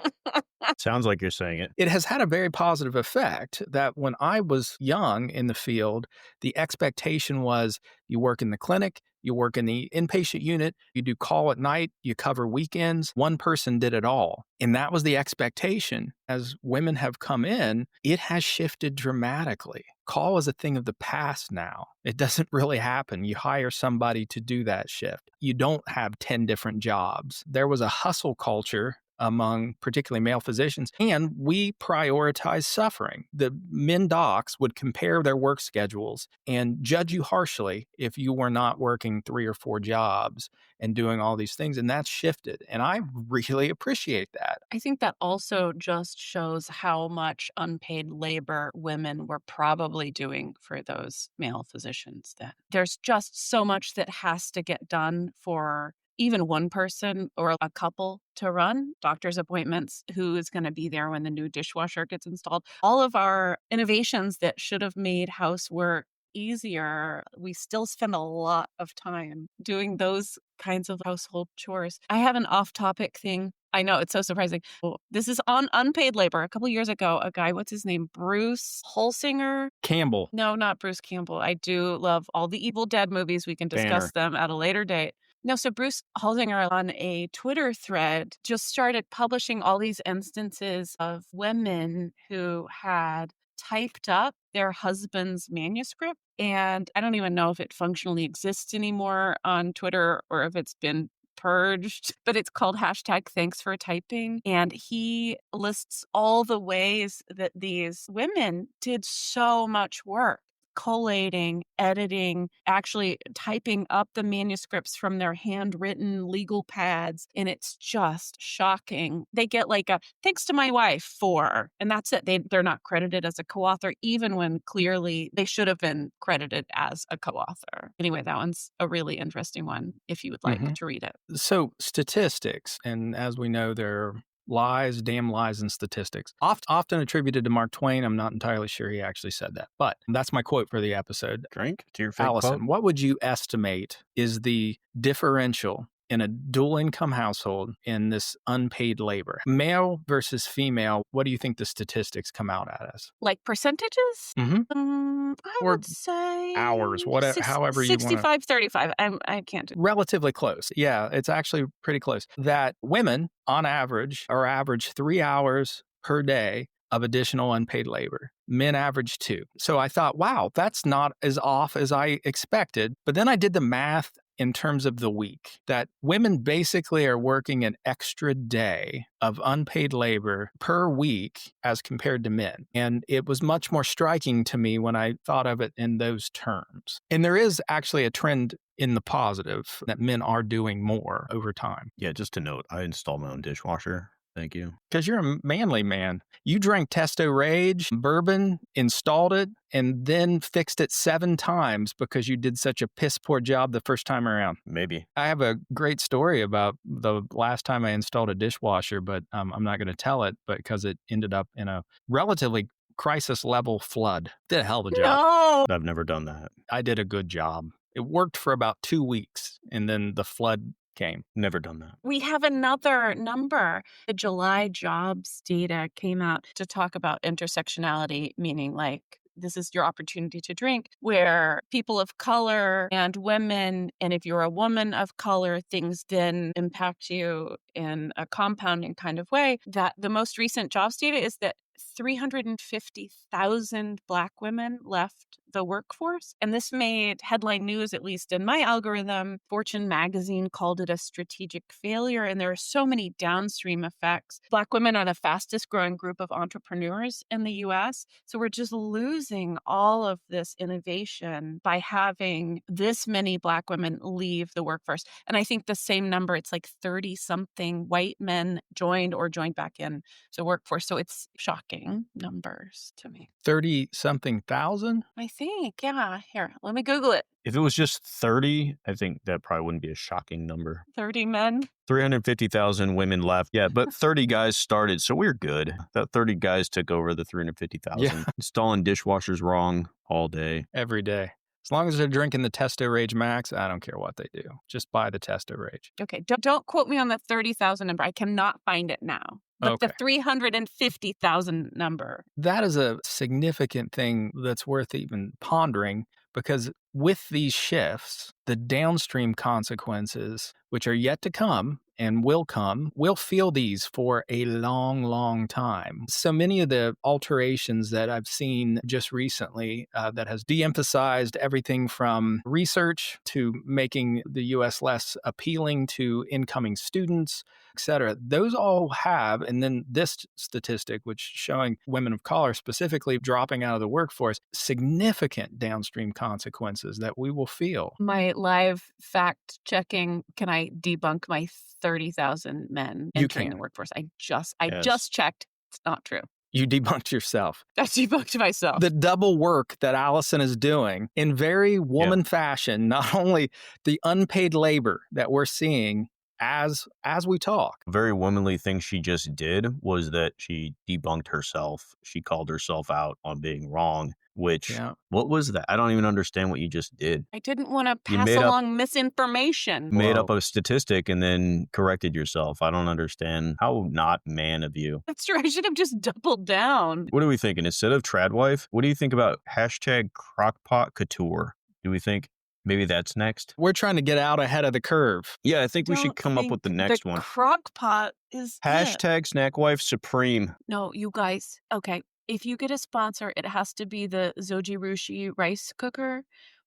Sounds like you're saying it. It has had a very positive effect that when I was young in the field, the expectation was you work in the clinic, you work in the inpatient unit, you do call at night, you cover weekends. One person did it all. And that was the expectation. As women have come in, it has shifted dramatically. Call is a thing of the past now. It doesn't really happen. You hire somebody to do that shift. You don't have 10 different jobs. There was a hustle culture among particularly male physicians, and we prioritize suffering. The men docs would compare their work schedules and judge you harshly if you were not working 3 or 4 jobs and doing all these things, and that's shifted, and I really appreciate that. I think that also just shows how much unpaid labor women were probably doing for those male physicians then. There's just so much that has to get done for even one person or a couple to run doctor's appointments, who is going to be there when the new dishwasher gets installed. All of our innovations that should have made housework easier, we still spend a lot of time doing those kinds of household chores. I have an off-topic thing. I know, it's so surprising. Well, this is on unpaid labor. A couple years ago, a guy, what's his name? Bruce Holsinger? Campbell. No, not Bruce Campbell. I do love all the Evil Dead movies. We can discuss them at a later date. No, so Bruce Holsinger on a Twitter thread just started publishing all these instances of women who had typed up their husband's manuscript. And I don't even know if it functionally exists anymore on Twitter or if it's been purged, but it's called #thanks4typing. And he lists all the ways that these women did so much work. Collating, editing, actually typing up the manuscripts from their handwritten legal pads. And it's just shocking. They get like a thanks to my wife for, and that's it. They're not credited as a co-author, even when clearly they should have been credited as a co-author. Anyway, that one's a really interesting one if you would like to read it. So statistics, and as we know, they're lies, damn lies, and statistics. Often attributed to Mark Twain. I'm not entirely sure he actually said that, but that's my quote for the episode. Drink to your fake Allison, quote. what would you estimate is the differential in a dual income household in this unpaid labor. Male versus female, what do you think the statistics come out as? Like percentages? Mm-hmm. I Or would say hours, whatever, however you want to. 65, 35. I can't do Relatively close. Yeah, it's actually pretty close. That women, on average, are average 3 hours per day of additional unpaid labor. Men average 2. So I thought, wow, that's not as off as I expected. But then I did the math in terms of the week, that women basically are working an extra day of unpaid labor per week as compared to men. And it was much more striking to me when I thought of it in those terms. And there is actually a trend in the positive that men are doing more over time. Yeah, just to note, I installed my own dishwasher. Thank you. Because you're a manly man. You drank Testo Rage, bourbon, installed it, and then fixed it 7 times because you did such a piss poor job the first time around. Maybe. I have a great story about the last time I installed a dishwasher, but I'm not going to tell it because it ended up in a relatively crisis level flood. Did a hell of a job. No. I've never done that. I did a good job. It worked for about 2 weeks, and then the flood came. Never done that. We have another number. The July jobs data came out to talk about intersectionality, meaning like this is your opportunity to drink, where people of color and women, and if you're a woman of color, things then impact you in a compounding kind of way. That the most recent jobs data is that 350,000 Black women left the workforce. And this made headline news, at least in my algorithm. Fortune magazine called it a strategic failure. And there are so many downstream effects. Black women are the fastest growing group of entrepreneurs in the US. So we're just losing all of this innovation by having this many Black women leave the workforce. And I think the same number, it's like 30 something white men joined back in the workforce. So it's shocking numbers to me. 30 something thousand? I think, yeah. Here, let me Google it. If it was just 30, I think that probably wouldn't be a shocking number. 30 men. 350,000 women left. Yeah, but 30 guys started, so we're good. That 30 guys took over the 350,000. Yeah. Installing dishwashers wrong all day. Every day. As long as they're drinking the Testo Rage Max, I don't care what they do. Just buy the Testo Rage. Okay, don't quote me on the 30,000 number. I cannot find it now. But Okay. the 350,000 number. That is a significant thing that's worth even pondering, because with these shifts, the downstream consequences, which are yet to come and will come, we'll feel these for a long, long time. So many of the alterations that I've seen just recently that has de-emphasized everything from research to making the U.S. less appealing to incoming students, et cetera, those all have, and then this statistic, which showing women of color specifically dropping out of the workforce, significant downstream consequences that we will feel. My live fact checking, can I debunk my 30,000 men You entering the can. workforce? I Yes. just checked. It's not true. You debunked yourself. I debunked myself. The double work that Allison is doing in very woman fashion, not only the unpaid labor that we're seeing as we talk. A very womanly thing she just did was that she debunked herself. She called herself out on being wrong, which, what was that? I don't even understand what you just did. I didn't want to You pass made up- along misinformation. Made up a statistic and then corrected yourself. I don't understand. How not man of you. That's true. I should have just doubled down. What are we thinking? Instead of tradwife, what do you think about hashtag crockpot couture? Do we think maybe that's next? We're trying to get out ahead of the curve. Yeah, I think we should Don't come up with the think next one. Crock pot is it. Hashtag snackwife supreme. No, you guys. Okay. If you get a sponsor, it has to be the Zoji Rushi rice cooker.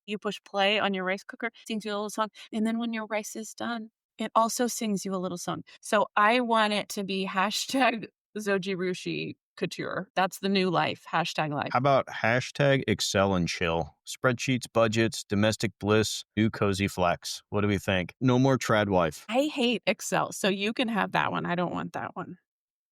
You push play on your rice cooker, sings you a little song. And then when your rice is done, it also sings you a little song. So I want it to be hashtag Zoji Rushi couture. That's the new life. Hashtag life. How about hashtag Excel and chill? Spreadsheets, budgets, domestic bliss, new cozy flex. What do we think? No more tradwife. I hate Excel. So you can have that one. I don't want that one.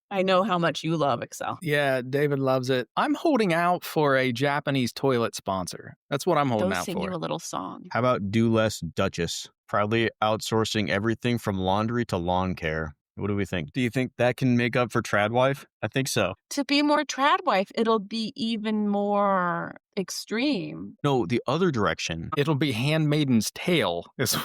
I know how much you love Excel. Yeah, David loves it. I'm holding out for a Japanese toilet sponsor. That's what I'm holding They'll out sing for. you a little song. How about do less Duchess? Proudly outsourcing everything from laundry to lawn care. What do we think? Do you think that can make up for tradwife? I think so. To be more tradwife, it'll be even more extreme. No, the other direction. It'll be Handmaiden's Tale is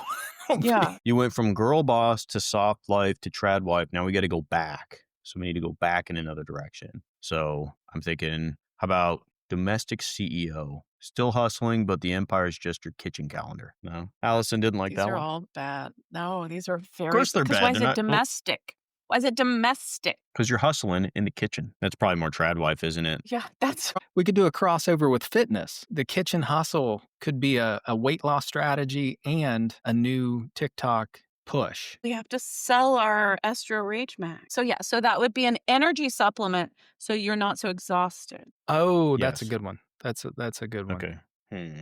Yeah. You went from girl boss to soft life to trad wife. Now we got to go back. So we need to go back in another direction. So I'm thinking, how about domestic CEO? Still hustling, but the empire is just your kitchen calendar. No, Allison didn't like These that are one. all bad. No, these are very. course they're Because bad. why is They're it not- well- domestic? Why is it domestic? Because you're hustling in the kitchen. That's probably more trad wife, isn't it? Yeah, that's We could do a crossover with fitness. The kitchen hustle could be a weight loss strategy and a new TikTok push. we have to sell our Estro Rage Max. So yeah, so that would be an energy supplement, so you're not so exhausted. Oh, that's a Yes. good one. That's a good one. Okay.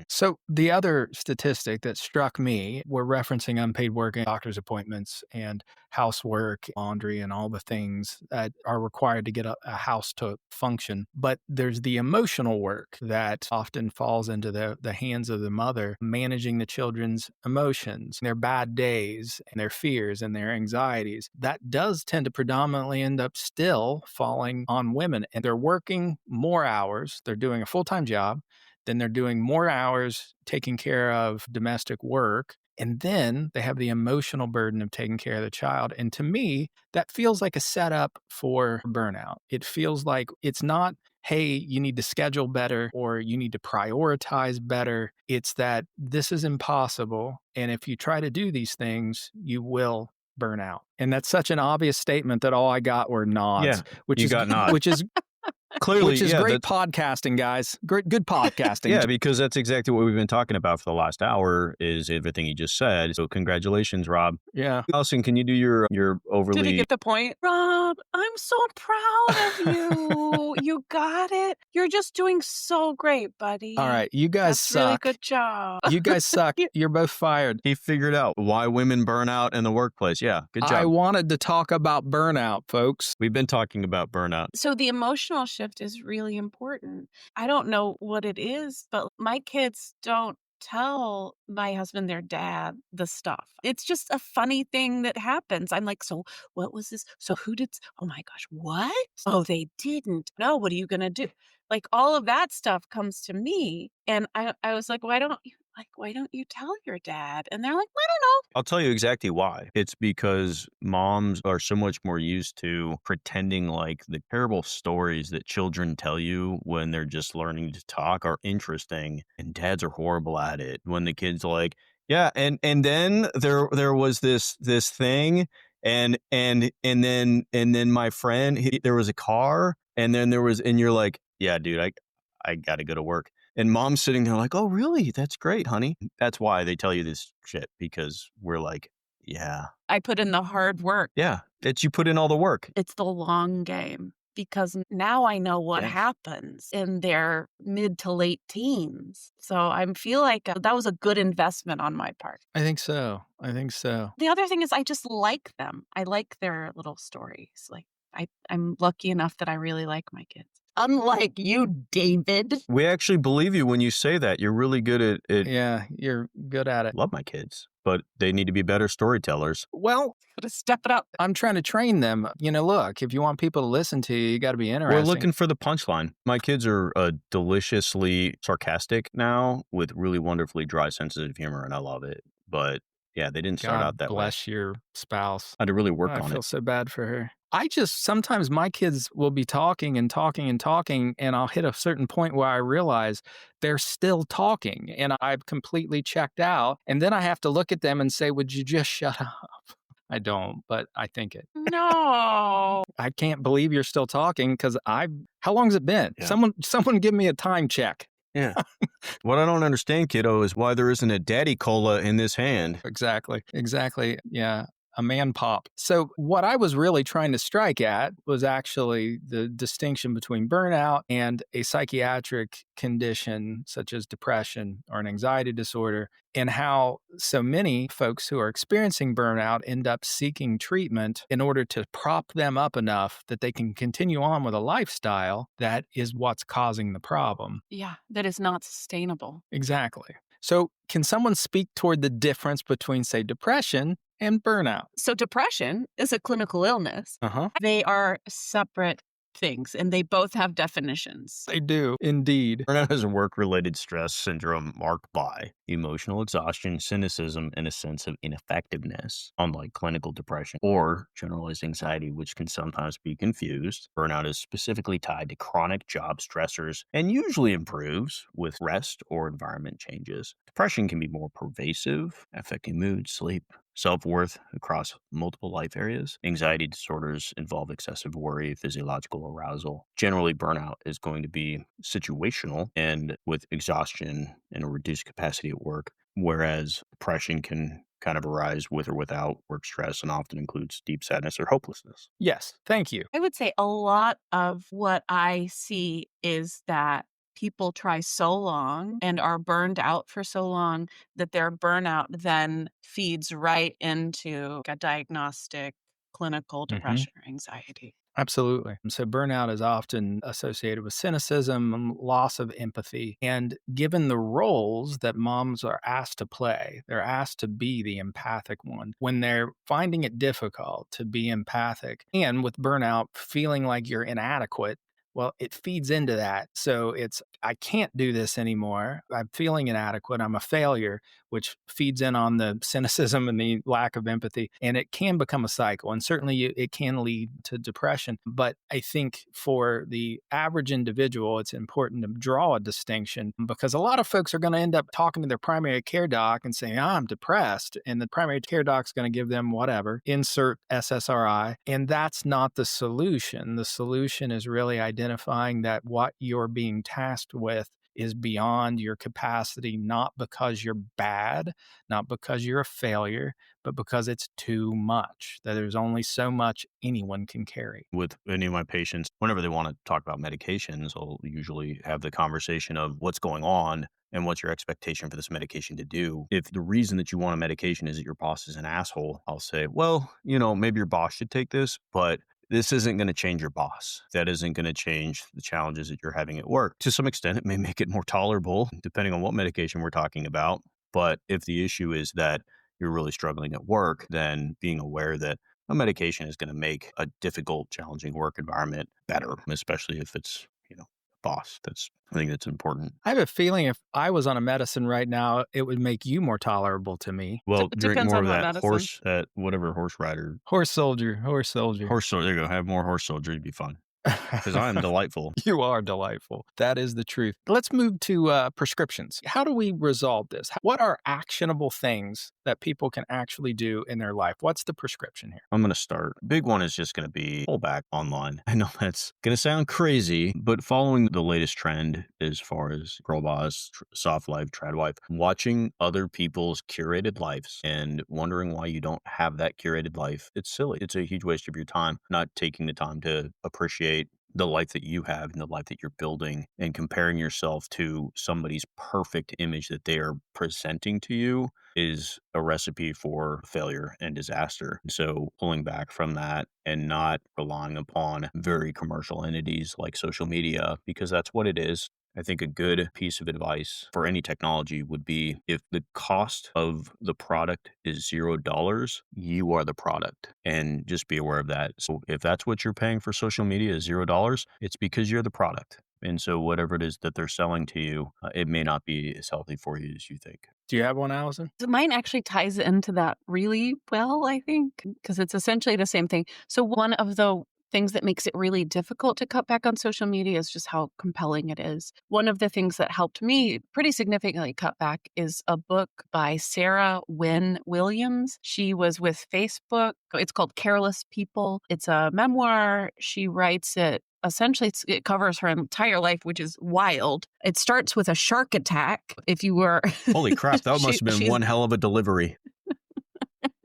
So the other statistic that struck me, we're referencing unpaid work and doctor's appointments and housework, laundry, and all the things that are required to get a house to function. But there's the emotional work that often falls into the hands of the mother, managing the children's emotions, their bad days, and their fears and their anxieties. That does tend to predominantly end up still falling on women. And they're working more hours. They're doing a full-time job. Then they're doing more hours taking care of domestic work. And then they have the emotional burden of taking care of the child. And to me, that feels like a setup for burnout. It feels like it's not, hey, you need to schedule better or you need to prioritize better. It's that this is impossible. And if you try to do these things, you will burn out. And that's such an obvious statement that all I got were nods. Yeah, which you is got nods. which is Clearly, which is yeah, great podcasting, guys. Good podcasting. Yeah, because that's exactly what we've been talking about for the last hour is everything you just said. So congratulations, Rob. Yeah. Allison, can you do your overly... Did he get the point? Rob, I'm so proud of you. You got it. You're just doing so great, buddy. All right, you guys That's suck. really good job. You guys suck. You're both fired. He figured out why women burn out in the workplace. Yeah, good job. I wanted to talk about burnout, folks. We've been talking about burnout. So the emotional shift is really important. I don't know what it is, but my kids don't tell my husband, their dad, the stuff. It's just a funny thing that happens. I'm like, so what was this? So who did? Oh my gosh, what? Oh, they didn't. No, what are you going to do? Like all of that stuff comes to me. And I was like, why don't you tell your dad? And they're like, I don't know. I'll tell you exactly why. It's because moms are so much more used to pretending like the terrible stories that children tell you when they're just learning to talk are interesting, and dads are horrible at it. When the kids are like, yeah, and then there was this thing, and then my friend, there was a car, and then there was, and you're like, yeah, dude, I got to go to work. And mom's sitting there like, oh, really? That's great, honey. That's why they tell you this shit, because we're like, yeah. I put in the hard work. Yeah, it's you put in all the work. It's the long game, because now I know what happens in their mid to late teens. So I feel like that was a good investment on my part. I think so. The other thing is I just like them. I like their little stories. Like I'm lucky enough that I really like my kids. Unlike you, David. We actually believe you when you say that. You're really good at it. Yeah, you're good at it. Love my kids, but they need to be better storytellers. Well, Gotta step it up. I'm trying to train them. Look, if you want people to listen to you, you got to be interesting. We're looking for the punchline. My kids are deliciously sarcastic now with really wonderfully dry senses of humor, and I love it. But yeah, they didn't start God out that way. bless your spouse. I had to really work I on feel it. so bad for her. Sometimes my kids will be talking and talking and talking, and I'll hit a certain point where I realize they're still talking, and I've completely checked out. And then I have to look at them and say, would you just shut up? I don't, but I think it. No. I can't believe you're still talking because how long's it been? Yeah. Someone give me a time check. Yeah. What I don't understand, kiddo, is why there isn't a daddy cola in this hand. Exactly. Yeah. A man pop. So what I was really trying to strike at was actually the distinction between burnout and a psychiatric condition such as depression or an anxiety disorder, and how so many folks who are experiencing burnout end up seeking treatment in order to prop them up enough that they can continue on with a lifestyle that is what's causing the problem. Yeah, that is not sustainable. Exactly. So can someone speak toward the difference between, say, depression and burnout? So depression is a clinical illness. Uh-huh. They are separate things, and they both have definitions. They do, indeed. Burnout is a work-related stress syndrome marked by emotional exhaustion, cynicism, and a sense of ineffectiveness. Unlike clinical depression or generalized anxiety, which can sometimes be confused, burnout is specifically tied to chronic job stressors and usually improves with rest or environment changes. Depression can be more pervasive, affecting mood, sleep, self-worth across multiple life areas. Anxiety disorders involve excessive worry, physiological arousal. Generally, burnout is going to be situational and with exhaustion and a reduced capacity at work, whereas depression can kind of arise with or without work stress and often includes deep sadness or hopelessness. Yes, thank you. I would say a lot of what I see is that people try so long and are burned out for so long that their burnout then feeds right into a diagnostic clinical depression or anxiety. Absolutely. So burnout is often associated with cynicism, loss of empathy. And given the roles that moms are asked to play, they're asked to be the empathic one. When they're finding it difficult to be empathic, and with burnout, feeling like you're inadequate, well, it feeds into that. So it's, I can't do this anymore. I'm feeling inadequate. I'm a failure, which feeds in on the cynicism and the lack of empathy. And it can become a cycle. And certainly it can lead to depression. But I think for the average individual, it's important to draw a distinction because a lot of folks are going to end up talking to their primary care doc and saying, I'm depressed. And the primary care doc's going to give them whatever, insert SSRI. And that's not the solution. The solution is really identifying that what you're being tasked with is beyond your capacity, not because you're bad, not because you're a failure, but because it's too much, that there's only so much anyone can carry. With any of my patients, whenever they want to talk about medications, I'll usually have the conversation of what's going on and what's your expectation for this medication to do. If the reason that you want a medication is that your boss is an asshole, I'll say, well, maybe your boss should take this, but this isn't going to change your boss. That isn't going to change the challenges that you're having at work. To some extent, it may make it more tolerable, depending on what medication we're talking about. But if the issue is that you're really struggling at work, then being aware that a medication is going to make a difficult, challenging work environment better, especially if it's, boss. I think that's important. I have a feeling if I was on a medicine right now, it would make you more tolerable to me. Well, It drink depends more on of what that medicine. horse rider. Horse soldier. Horse soldier. There you go. Have more horse soldier. It'd be fun. Because I am delightful. You are delightful. That is the truth. Let's move to prescriptions. How do we resolve this? What are actionable things that people can actually do in their life? What's the prescription here? I'm going to start. Big one is just going to be pull back online. I know that's going to sound crazy, but following the latest trend as far as girlboss, soft life, trad wife, watching other people's curated lives and wondering why you don't have that curated life, it's silly. It's a huge waste of your time, not taking the time to appreciate the life that you have and the life that you're building and comparing yourself to somebody's perfect image that they are presenting to you is a recipe for failure and disaster. So pulling back from that and not relying upon very commercial entities like social media, because that's what it is. I think a good piece of advice for any technology would be if the cost of the product is $0, you are the product. And just be aware of that. So if that's what you're paying for social media is $0, it's because you're the product. And so whatever it is that they're selling to you, it may not be as healthy for you as you think. Do you have one, Allison? Mine actually ties into that really well, I think, because it's essentially the same thing. So one of the things that makes it really difficult to cut back on social media is just how compelling it is. One of the things that helped me pretty significantly cut back is a book by Sarah Wynne Williams. She was with Facebook. It's called Careless People. It's a memoir. She writes it. Essentially, it covers her entire life, which is wild. It starts with a shark attack. If you were... Holy crap, that must have been one hell of a delivery.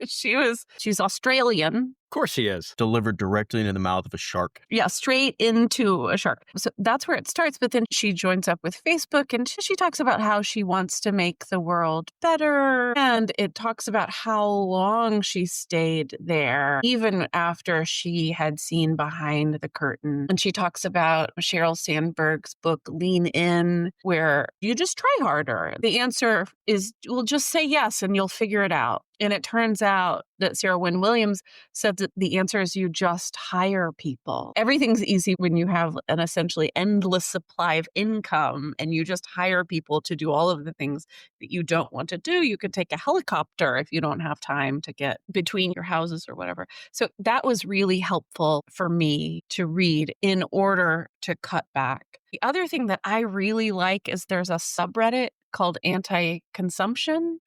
She's Australian. Of course she is. Delivered directly into the mouth of a shark. Yeah, straight into a shark. So that's where it starts. But then she joins up with Facebook and she talks about how she wants to make the world better. And it talks about how long she stayed there, even after she had seen behind the curtain. And she talks about Sheryl Sandberg's book, Lean In, where you just try harder. The answer is, well, just say yes and you'll figure it out. And it turns out that Sarah Wynne Williams said that the answer is you just hire people. Everything's easy when you have an essentially endless supply of income and you just hire people to do all of the things that you don't want to do. You could take a helicopter if you don't have time to get between your houses or whatever. So that was really helpful for me to read in order to cut back. The other thing that I really like is there's a subreddit called Anti-Consumption.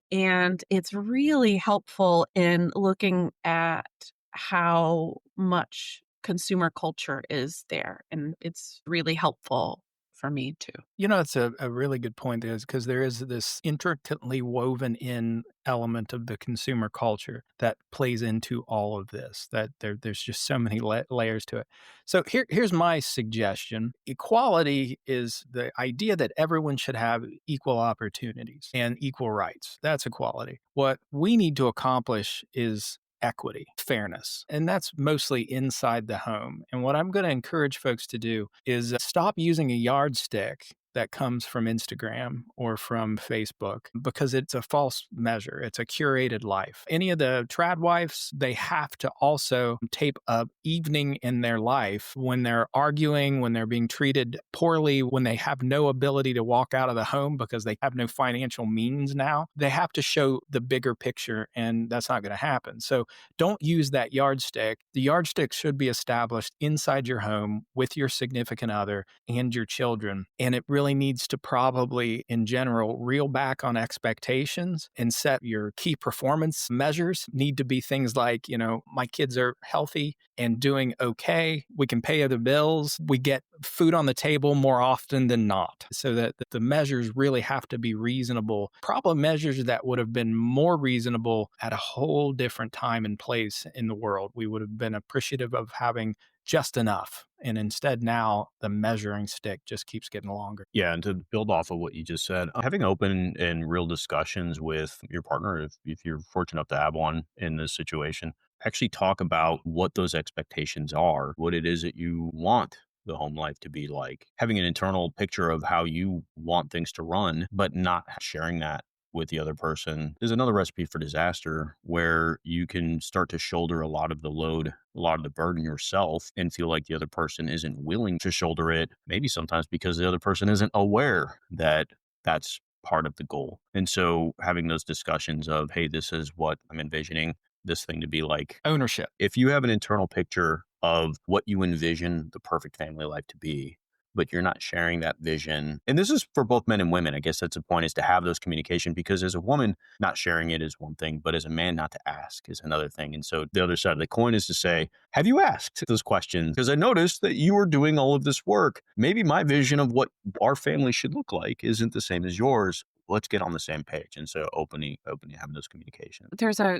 And it's really helpful in looking at how much consumer culture is there. And it's really helpful for me too. It's a really good point there, because there is this intricately woven in element of the consumer culture that plays into all of this, that there's just so many layers to it. So here's my suggestion. Equality is the idea that everyone should have equal opportunities and equal rights. That's equality. What we need to accomplish is equity, fairness, and that's mostly inside the home. And what I'm going to encourage folks to do is stop using a yardstick that comes from Instagram or from Facebook, because it's a false measure. It's a curated life. Any of the trad wives, they have to also tape a evening in their life when they're arguing, when they're being treated poorly, when they have no ability to walk out of the home because they have no financial means now. They have to show the bigger picture, and that's not going to happen. So don't use that yardstick. The yardstick should be established inside your home with your significant other and your children. And it really needs to probably, in general, reel back on expectations and set your key performance measures. Need to be things like, my kids are healthy and doing okay. We can pay other bills. We get food on the table more often than not. So that the measures really have to be reasonable. Probably measures that would have been more reasonable at a whole different time and place in the world. We would have been appreciative of having just enough. And instead now the measuring stick just keeps getting longer. Yeah. And to build off of what you just said, having open and real discussions with your partner, if you're fortunate enough to have one in this situation, actually talk about what those expectations are, what it is that you want the home life to be like, having an internal picture of how you want things to run, but not sharing that with the other person is another recipe for disaster, where you can start to shoulder a lot of the load, a lot of the burden yourself, and feel like the other person isn't willing to shoulder it, maybe sometimes because the other person isn't aware that that's part of the goal. And so having those discussions of, hey, this is what I'm envisioning this thing to be like. Ownership. If you have an internal picture of what you envision the perfect family life to be, but you're not sharing that vision. And this is for both men and women. I guess that's the point, is to have those communication, because as a woman, not sharing it is one thing, but as a man, not to ask is another thing. And so the other side of the coin is to say, have you asked those questions? Because I noticed that you were doing all of this work. Maybe my vision of what our family should look like isn't the same as yours. Let's get on the same page. And so openly having those communications. There's a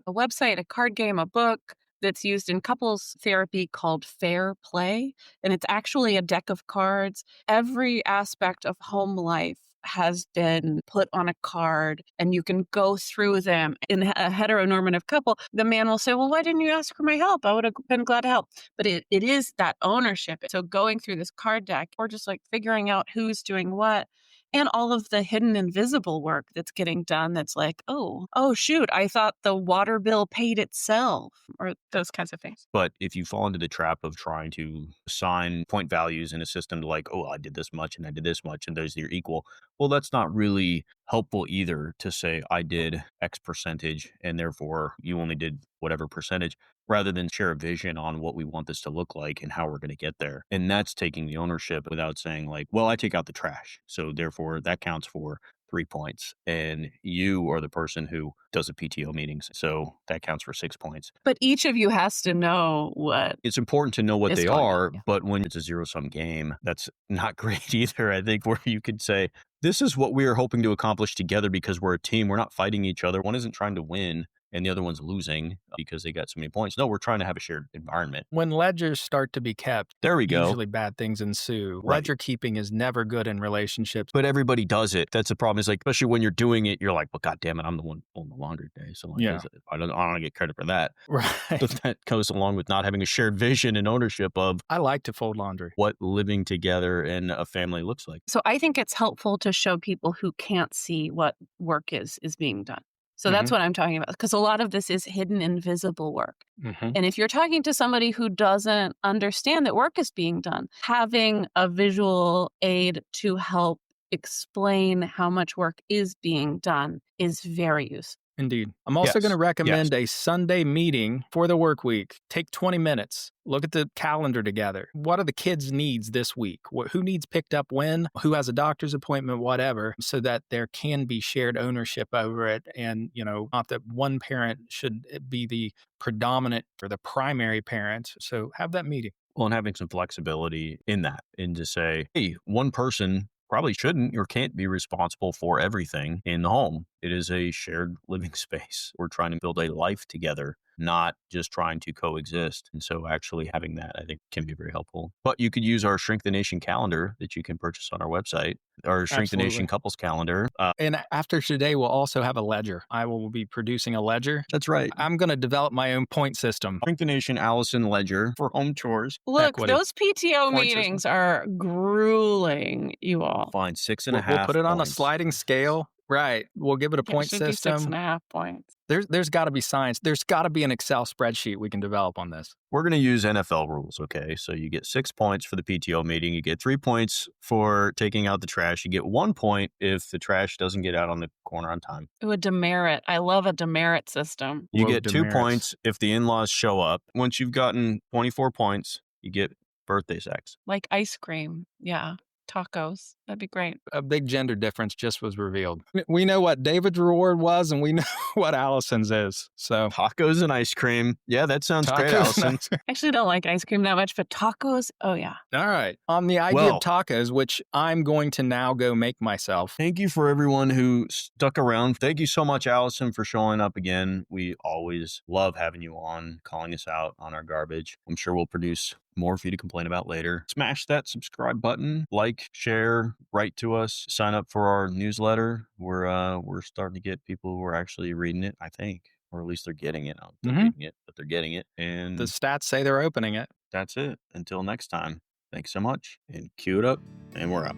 website, a card game, a book that's used in couples therapy called Fair Play. And it's actually a deck of cards. Every aspect of home life has been put on a card, and you can go through them. In a heteronormative couple, the man will say, well, why didn't you ask for my help? I would have been glad to help. But it is that ownership. So going through this card deck, or just like figuring out who's doing what, and all of the hidden invisible work that's getting done, that's like, oh, shoot, I thought the water bill paid itself, or those kinds of things. But if you fall into the trap of trying to assign point values in a system to like, oh, I did this much and I did this much and those are equal, well, that's not really helpful either, to say I did X percentage and therefore you only did whatever percentage, rather than share a vision on what we want this to look like and how we're going to get there. And that's taking the ownership without saying like, well, I take out the trash, so therefore that counts for 3 points. And you are the person who does the PTO meetings, so that counts for 6 points. But each of you has to know what. It's important to know what they are, on, yeah. But when it's a zero-sum game, that's not great either. I think where you could say, this is what we are hoping to accomplish together because we're a team. We're not fighting each other. One isn't trying to win and the other one's losing because they got so many points. No, we're trying to have a shared environment. When ledgers start to be kept, there we go. Usually bad things ensue. Right. Ledger keeping is never good in relationships. But everybody does it. That's the problem. Is like, especially when you're doing it, you're like, well, God damn it, I'm the one on the laundry day. So like, yeah. I don't get credit for that. Right. But that goes along with not having a shared vision and ownership of, I like to fold laundry, what living together in a family looks like. So I think it's helpful to show people who can't see what work is being done. So that's what I'm talking about, because a lot of this is hidden, invisible work. Mhm. And if you're talking to somebody who doesn't understand that work is being done, having a visual aid to help explain how much work is being done is very useful. Indeed. I'm also going to Yes. recommend a Sunday meeting for the work week. Take 20 minutes. Look at the calendar together. What are the kids' needs this week? Who needs picked up when? Who has a doctor's appointment? Whatever, so that there can be shared ownership over it. And, not that one parent should be the predominant or the primary parent. So have that meeting. Well, and having some flexibility in that, and to say, hey, one person probably shouldn't or can't be responsible for everything in the home. It is a shared living space. We're trying to build a life together, not just trying to coexist. And so actually having that, I think, can be very helpful. But you could use our Shrink the Nation calendar that you can purchase on our website, our Shrink the Nation Absolutely. couples calendar. And after today, we'll also have a ledger. I will be producing a ledger. That's right. I'm going to develop my own point system. Shrink the Nation Allison ledger for home chores. Look, Equity. those PTO Point meetings are grueling, you all. Fine, 6.5 We'll put it on a points. sliding scale. Right. We'll give it a point It should be system. 6.5 points. There's got to be science. There's got to be an Excel spreadsheet we can develop on this. We're going to use NFL rules, okay? So you get 6 points for the PTO meeting. You get 3 points for taking out the trash. You get 1 point if the trash doesn't get out on the corner on time. Ooh, a demerit. I love a demerit system. You Low get 2 demerits. points if the in-laws show up. Once you've gotten 24 points, you get birthday sex. Like ice cream. Yeah. Tacos. That'd be great. A big gender difference just was revealed. We know what David's reward was, and we know what Allison's is. So Tacos and ice cream. Yeah, that sounds great, tacos. Allison. I actually don't like ice cream that much, but tacos, oh yeah. All right. On the idea Well- of tacos, which I'm going to now go make myself. Thank you for everyone who stuck around. Thank you so much, Allison, for showing up again. We always love having you on, calling us out on our garbage. I'm sure we'll produce more for you to complain about later. Smash that subscribe button, like, share, write to us, sign up for our newsletter. We're starting to get people who are actually reading it, I think, or at least they're getting it. I don't think they're reading it, but they're getting it. And The stats say they're opening it. that's it. Until next time, thanks so much, and cue it up, and we're out.